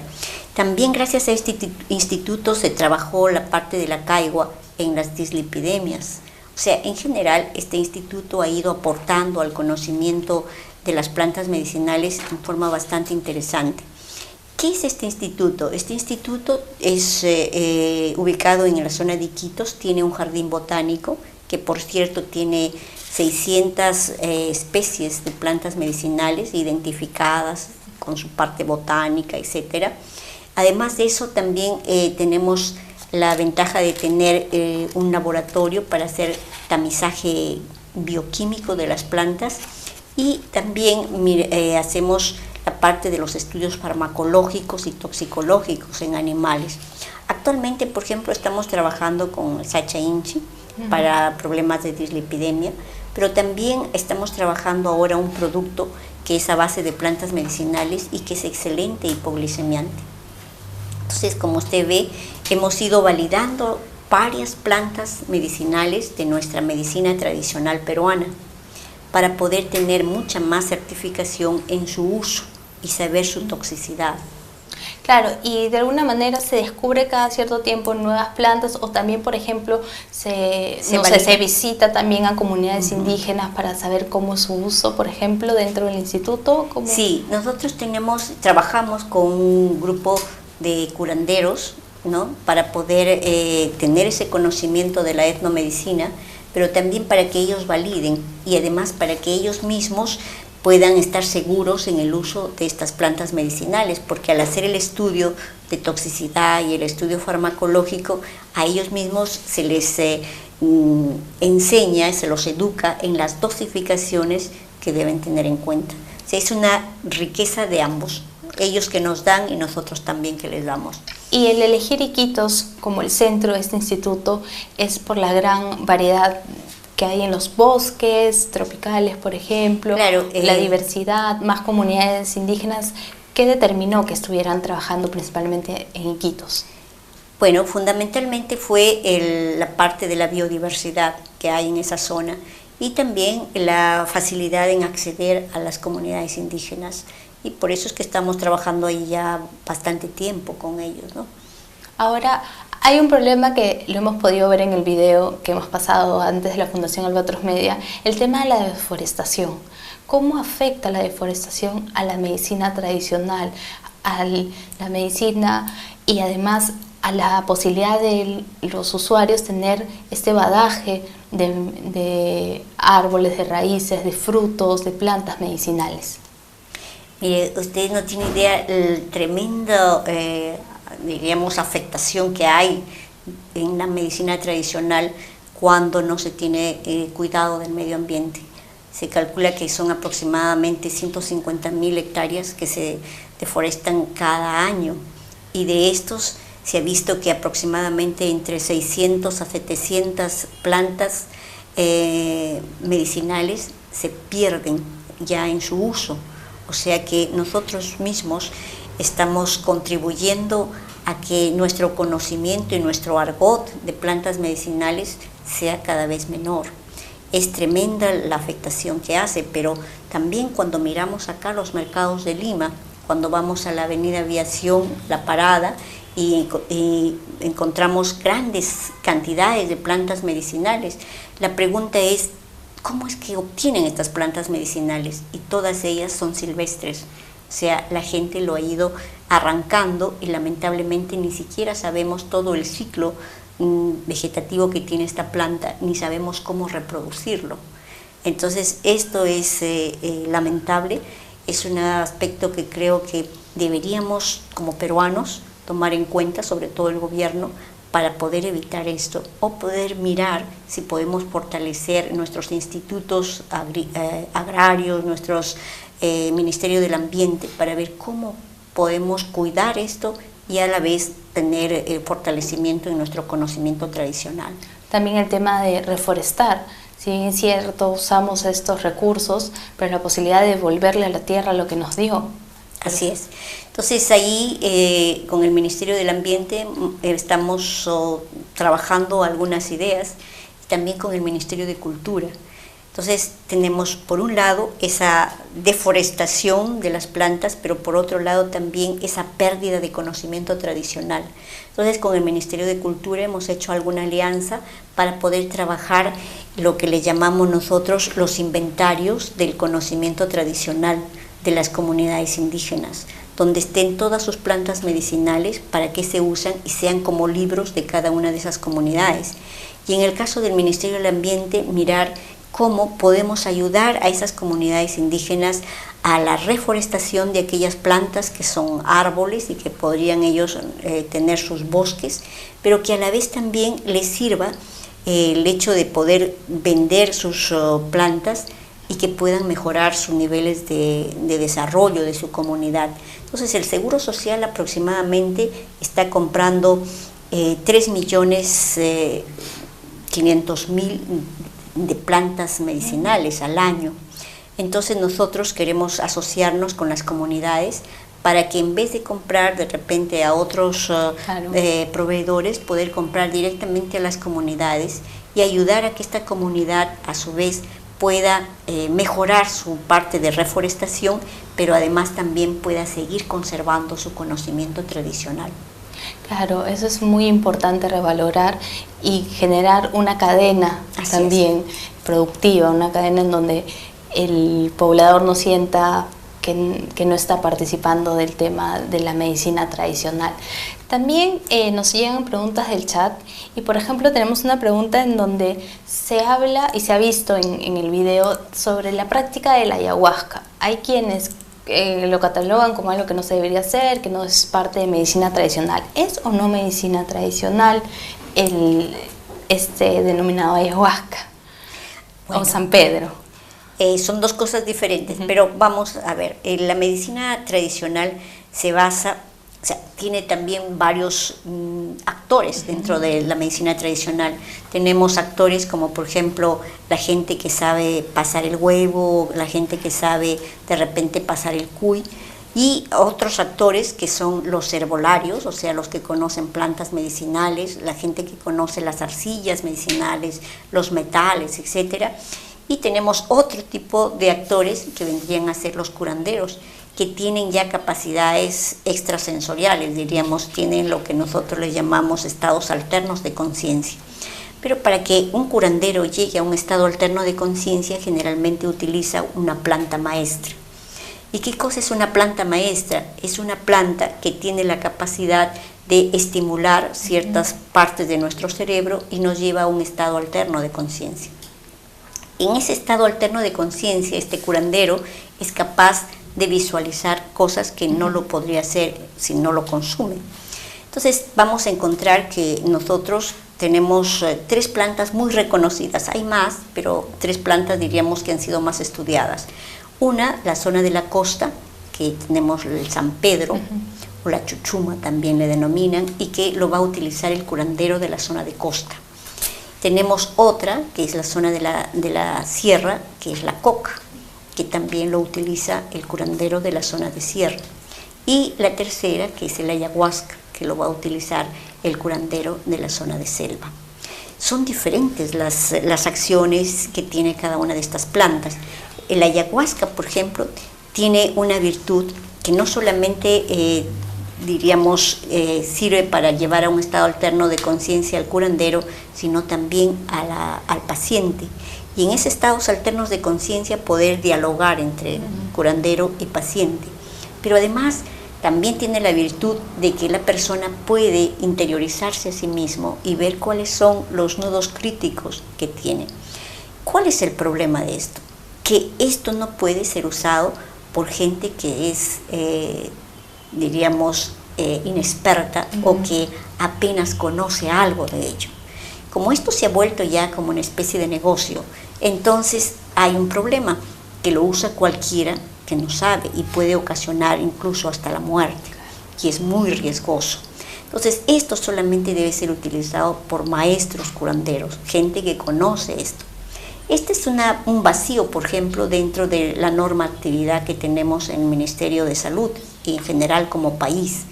Speaker 20: También gracias a este instituto se trabajó la parte de la caigua en las dislipidemias. O sea, en general, este instituto ha ido aportando al conocimiento de las plantas medicinales en forma bastante interesante. ¿Qué es este instituto? Este instituto es ubicado en la zona de Iquitos, tiene un jardín botánico que, por cierto, tiene 600 especies de plantas medicinales identificadas con su parte botánica, etc. Además de eso, también tenemos la ventaja de tener un laboratorio para hacer tamizaje bioquímico de las plantas y también hacemos la parte de los estudios farmacológicos y toxicológicos en animales. Actualmente, por ejemplo, estamos trabajando con el Sacha Inchi para problemas de dislipidemia, pero también estamos trabajando ahora un producto que es a base de plantas medicinales y que es excelente hipoglicemiante. Entonces, como usted ve, hemos ido validando varias plantas medicinales de nuestra medicina tradicional peruana para poder tener mucha más certificación en su uso y saber su toxicidad.
Speaker 1: Claro, y de alguna manera se descubre cada cierto tiempo nuevas plantas o también, por ejemplo, se visita también a comunidades indígenas para saber cómo es su uso, por ejemplo, dentro del instituto. ¿Cómo?
Speaker 20: Sí, nosotros trabajamos con un grupo de curanderos, ¿no?, para poder tener ese conocimiento de la etnomedicina, pero también para que ellos validen y además para que ellos mismos puedan estar seguros en el uso de estas plantas medicinales, porque al hacer el estudio de toxicidad y el estudio farmacológico, a ellos mismos se les enseña, se los educa en las dosificaciones que deben tener en cuenta. O sea, es una riqueza de ambos, ellos que nos dan y nosotros también que les damos.
Speaker 1: Y el elegir Iquitos como el centro de este instituto es por la gran variedad que hay en los bosques tropicales, por ejemplo,
Speaker 20: claro,
Speaker 1: la diversidad, más comunidades indígenas. ¿Qué determinó que estuvieran trabajando principalmente en Iquitos?
Speaker 20: Bueno, fundamentalmente fue la parte de la biodiversidad que hay en esa zona y también la facilidad en acceder a las comunidades indígenas. Y por eso es que estamos trabajando ahí ya bastante tiempo con ellos, ¿no?
Speaker 1: Ahora, hay un problema que lo hemos podido ver en el video que hemos pasado antes de la Fundación Albatros Media, el tema de la deforestación. ¿Cómo afecta la deforestación a la medicina tradicional, a la medicina y además a la posibilidad de los usuarios tener este bagaje de árboles, de raíces, de frutos, de plantas medicinales?
Speaker 20: Mire, usted no tiene idea el tremendo, diríamos, afectación que hay en la medicina tradicional cuando no se tiene cuidado del medio ambiente. Se calcula que son aproximadamente 150.000 hectáreas que se deforestan cada año y de estos se ha visto que aproximadamente entre 600 a 700 plantas medicinales se pierden ya en su uso. O sea que nosotros mismos estamos contribuyendo a que nuestro conocimiento y nuestro argot de plantas medicinales sea cada vez menor. Es tremenda la afectación que hace, pero también cuando miramos acá los mercados de Lima, cuando vamos a la Avenida Aviación, La Parada, y encontramos grandes cantidades de plantas medicinales, la pregunta es, ¿cómo es que obtienen estas plantas medicinales? Y todas ellas son silvestres. O sea, la gente lo ha ido arrancando y lamentablemente ni siquiera sabemos todo el ciclo vegetativo que tiene esta planta, ni sabemos cómo reproducirlo. Entonces, esto es lamentable, es un aspecto que creo que deberíamos, como peruanos, tomar en cuenta, sobre todo el gobierno, para poder evitar esto o poder mirar si podemos fortalecer nuestros institutos agrarios, nuestros Ministerio del Ambiente, para ver cómo podemos cuidar esto y a la vez tener fortalecimiento en nuestro conocimiento tradicional.
Speaker 1: También el tema de reforestar. Si bien es cierto, usamos estos recursos, pero la posibilidad de devolverle a la tierra lo que nos dio.
Speaker 20: Así es. Entonces ahí con el Ministerio del Ambiente estamos trabajando algunas ideas, también con el Ministerio de Cultura. Entonces tenemos por un lado esa deforestación de las plantas, pero por otro lado también esa pérdida de conocimiento tradicional. Entonces con el Ministerio de Cultura hemos hecho alguna alianza para poder trabajar lo que le llamamos nosotros los inventarios del conocimiento tradicional de las comunidades indígenas, donde estén todas sus plantas medicinales, para qué se usan y sean como libros de cada una de esas comunidades. Y en el caso del Ministerio del Ambiente, mirar cómo podemos ayudar a esas comunidades indígenas a la reforestación de aquellas plantas que son árboles y que podrían ellos tener sus bosques, pero que a la vez también les sirva el hecho de poder vender sus plantas y que puedan mejorar sus niveles de desarrollo de su comunidad. Entonces el Seguro Social aproximadamente está comprando 3.500.000 de plantas medicinales al año. Entonces nosotros queremos asociarnos con las comunidades para que en vez de comprar de repente a otros proveedores, poder comprar directamente a las comunidades y ayudar a que esta comunidad a su vez pueda mejorar su parte de reforestación, pero además también pueda seguir conservando su conocimiento tradicional.
Speaker 1: Claro, eso es muy importante revalorar y generar una cadena también productiva, una cadena en donde el poblador no sienta que no está participando del tema de la medicina tradicional. También nos llegan preguntas del chat y por ejemplo tenemos una pregunta en donde se habla y se ha visto en el video sobre la práctica de la ayahuasca. Hay quienes lo catalogan como algo que no se debería hacer, que no es parte de medicina tradicional. ¿Es o no medicina tradicional este denominado ayahuasca o San Pedro?
Speaker 20: Son dos cosas diferentes, pero vamos a ver, la medicina tradicional se basa, o sea, tiene también varios actores dentro de la medicina tradicional. Tenemos actores como por ejemplo la gente que sabe pasar el huevo, la gente que sabe de repente pasar el cuy, y otros actores que son los herbolarios, o sea, los que conocen plantas medicinales, la gente que conoce las arcillas medicinales, los metales, etcétera. Y tenemos otro tipo de actores que vendrían a ser los curanderos, que tienen ya capacidades extrasensoriales, diríamos, tienen lo que nosotros les llamamos estados alternos de conciencia. Pero para que un curandero llegue a un estado alterno de conciencia, generalmente utiliza una planta maestra. ¿Y qué cosa es una planta maestra? Es una planta que tiene la capacidad de estimular ciertas partes de nuestro cerebro y nos lleva a un estado alterno de conciencia. En ese estado alterno de conciencia, este curandero es capaz de visualizar cosas que no lo podría hacer si no lo consume. Entonces vamos a encontrar que nosotros tenemos 3 plantas muy reconocidas, hay más, pero 3 plantas diríamos que han sido más estudiadas. Una, la zona de la costa, que tenemos el San Pedro, o la chuchuma también le denominan, y que lo va a utilizar el curandero de la zona de costa. Tenemos otra, que es la zona de la sierra, que es la coca, que también lo utiliza el curandero de la zona de sierra. Y la tercera, que es el ayahuasca, que lo va a utilizar el curandero de la zona de selva. Son diferentes las acciones que tiene cada una de estas plantas. El ayahuasca, por ejemplo, tiene una virtud que no solamente diríamos, sirve para llevar a un estado alterno de conciencia al curandero, sino también al paciente. Y en esos estados alternos de conciencia poder dialogar entre curandero y paciente. Pero además también tiene la virtud de que la persona puede interiorizarse a sí mismo y ver cuáles son los nudos críticos que tiene. ¿Cuál es el problema de esto? Que esto no puede ser usado por gente que es diríamos, inexperta o que apenas conoce algo de ello. Como esto se ha vuelto ya como una especie de negocio, entonces hay un problema, que lo usa cualquiera que no sabe y puede ocasionar incluso hasta la muerte, que es muy riesgoso. Entonces esto solamente debe ser utilizado por maestros curanderos, gente que conoce esto. Este es un vacío, por ejemplo, dentro de la normatividad que tenemos en el Ministerio de Salud y en general como país,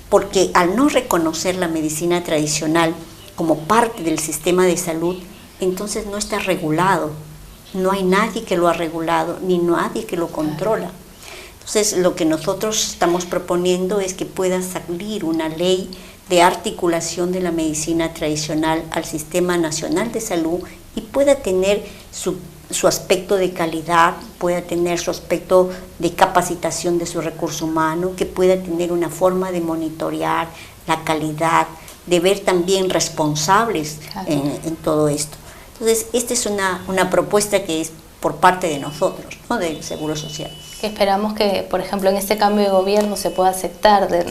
Speaker 20: porque al no reconocer la medicina tradicional como parte del sistema de salud, entonces no está regulado, no hay nadie que lo ha regulado, ni nadie que lo controla. Entonces lo que nosotros estamos proponiendo es que pueda salir una ley de articulación de la medicina tradicional al Sistema Nacional de Salud y pueda tener su aspecto de calidad, pueda tener su aspecto de capacitación de su recurso humano, que pueda tener una forma de monitorear la calidad, de ver también responsables en todo esto. Entonces, esta es una propuesta que es por parte de nosotros, ¿no? Del Seguro Social.
Speaker 1: Que esperamos que, por ejemplo, en este cambio de gobierno se pueda aceptar de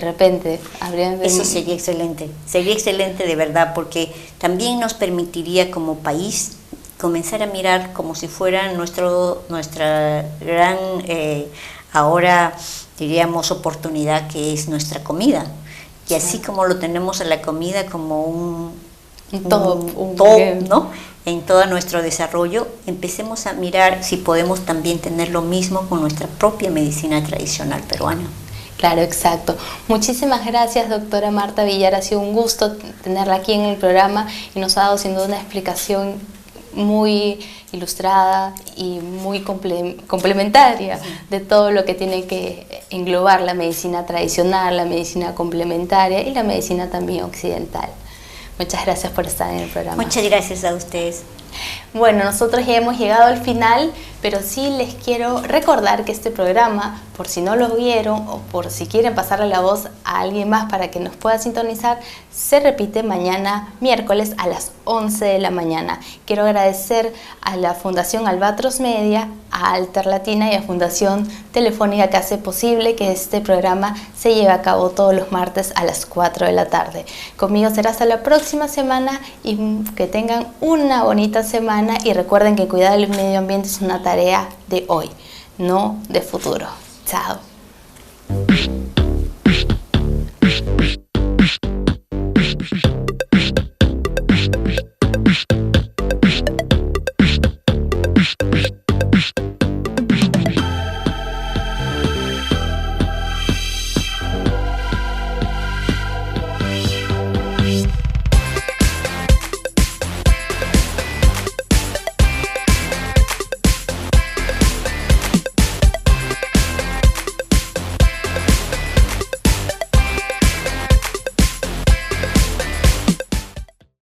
Speaker 1: repente.
Speaker 20: Eso sería excelente de verdad, porque también nos permitiría como país comenzar a mirar como si fuera nuestra gran, ahora diríamos, oportunidad, que es nuestra comida. Y así como lo tenemos a la comida como un top, ¿no? En todo nuestro desarrollo, empecemos a mirar si podemos también tener lo mismo con nuestra propia medicina tradicional peruana.
Speaker 1: Claro, exacto. Muchísimas gracias, doctora Marta Villar. Ha sido un gusto tenerla aquí en el programa y nos ha dado sin duda una explicación muy ilustrada y muy complementaria de todo lo que tiene que englobar la medicina tradicional, la medicina complementaria y la medicina también occidental. Muchas gracias por estar en el programa.
Speaker 20: Muchas gracias a ustedes.
Speaker 1: Bueno, nosotros ya hemos llegado al final. pero sí les quiero recordar que este programa, por si no lo vieron o por si quieren pasarle la voz a alguien más para que nos pueda sintonizar, se repite mañana miércoles a las 11 de la mañana. Quiero agradecer a la Fundación Albatros Media, a Alter Latina y a Fundación Telefónica que hace posible que este programa se lleve a cabo todos los martes a las 4 de la tarde. Conmigo será hasta la próxima semana y que tengan una bonita semana, y recuerden que cuidar el medio ambiente es una tarea de hoy, no de futuro. Chao.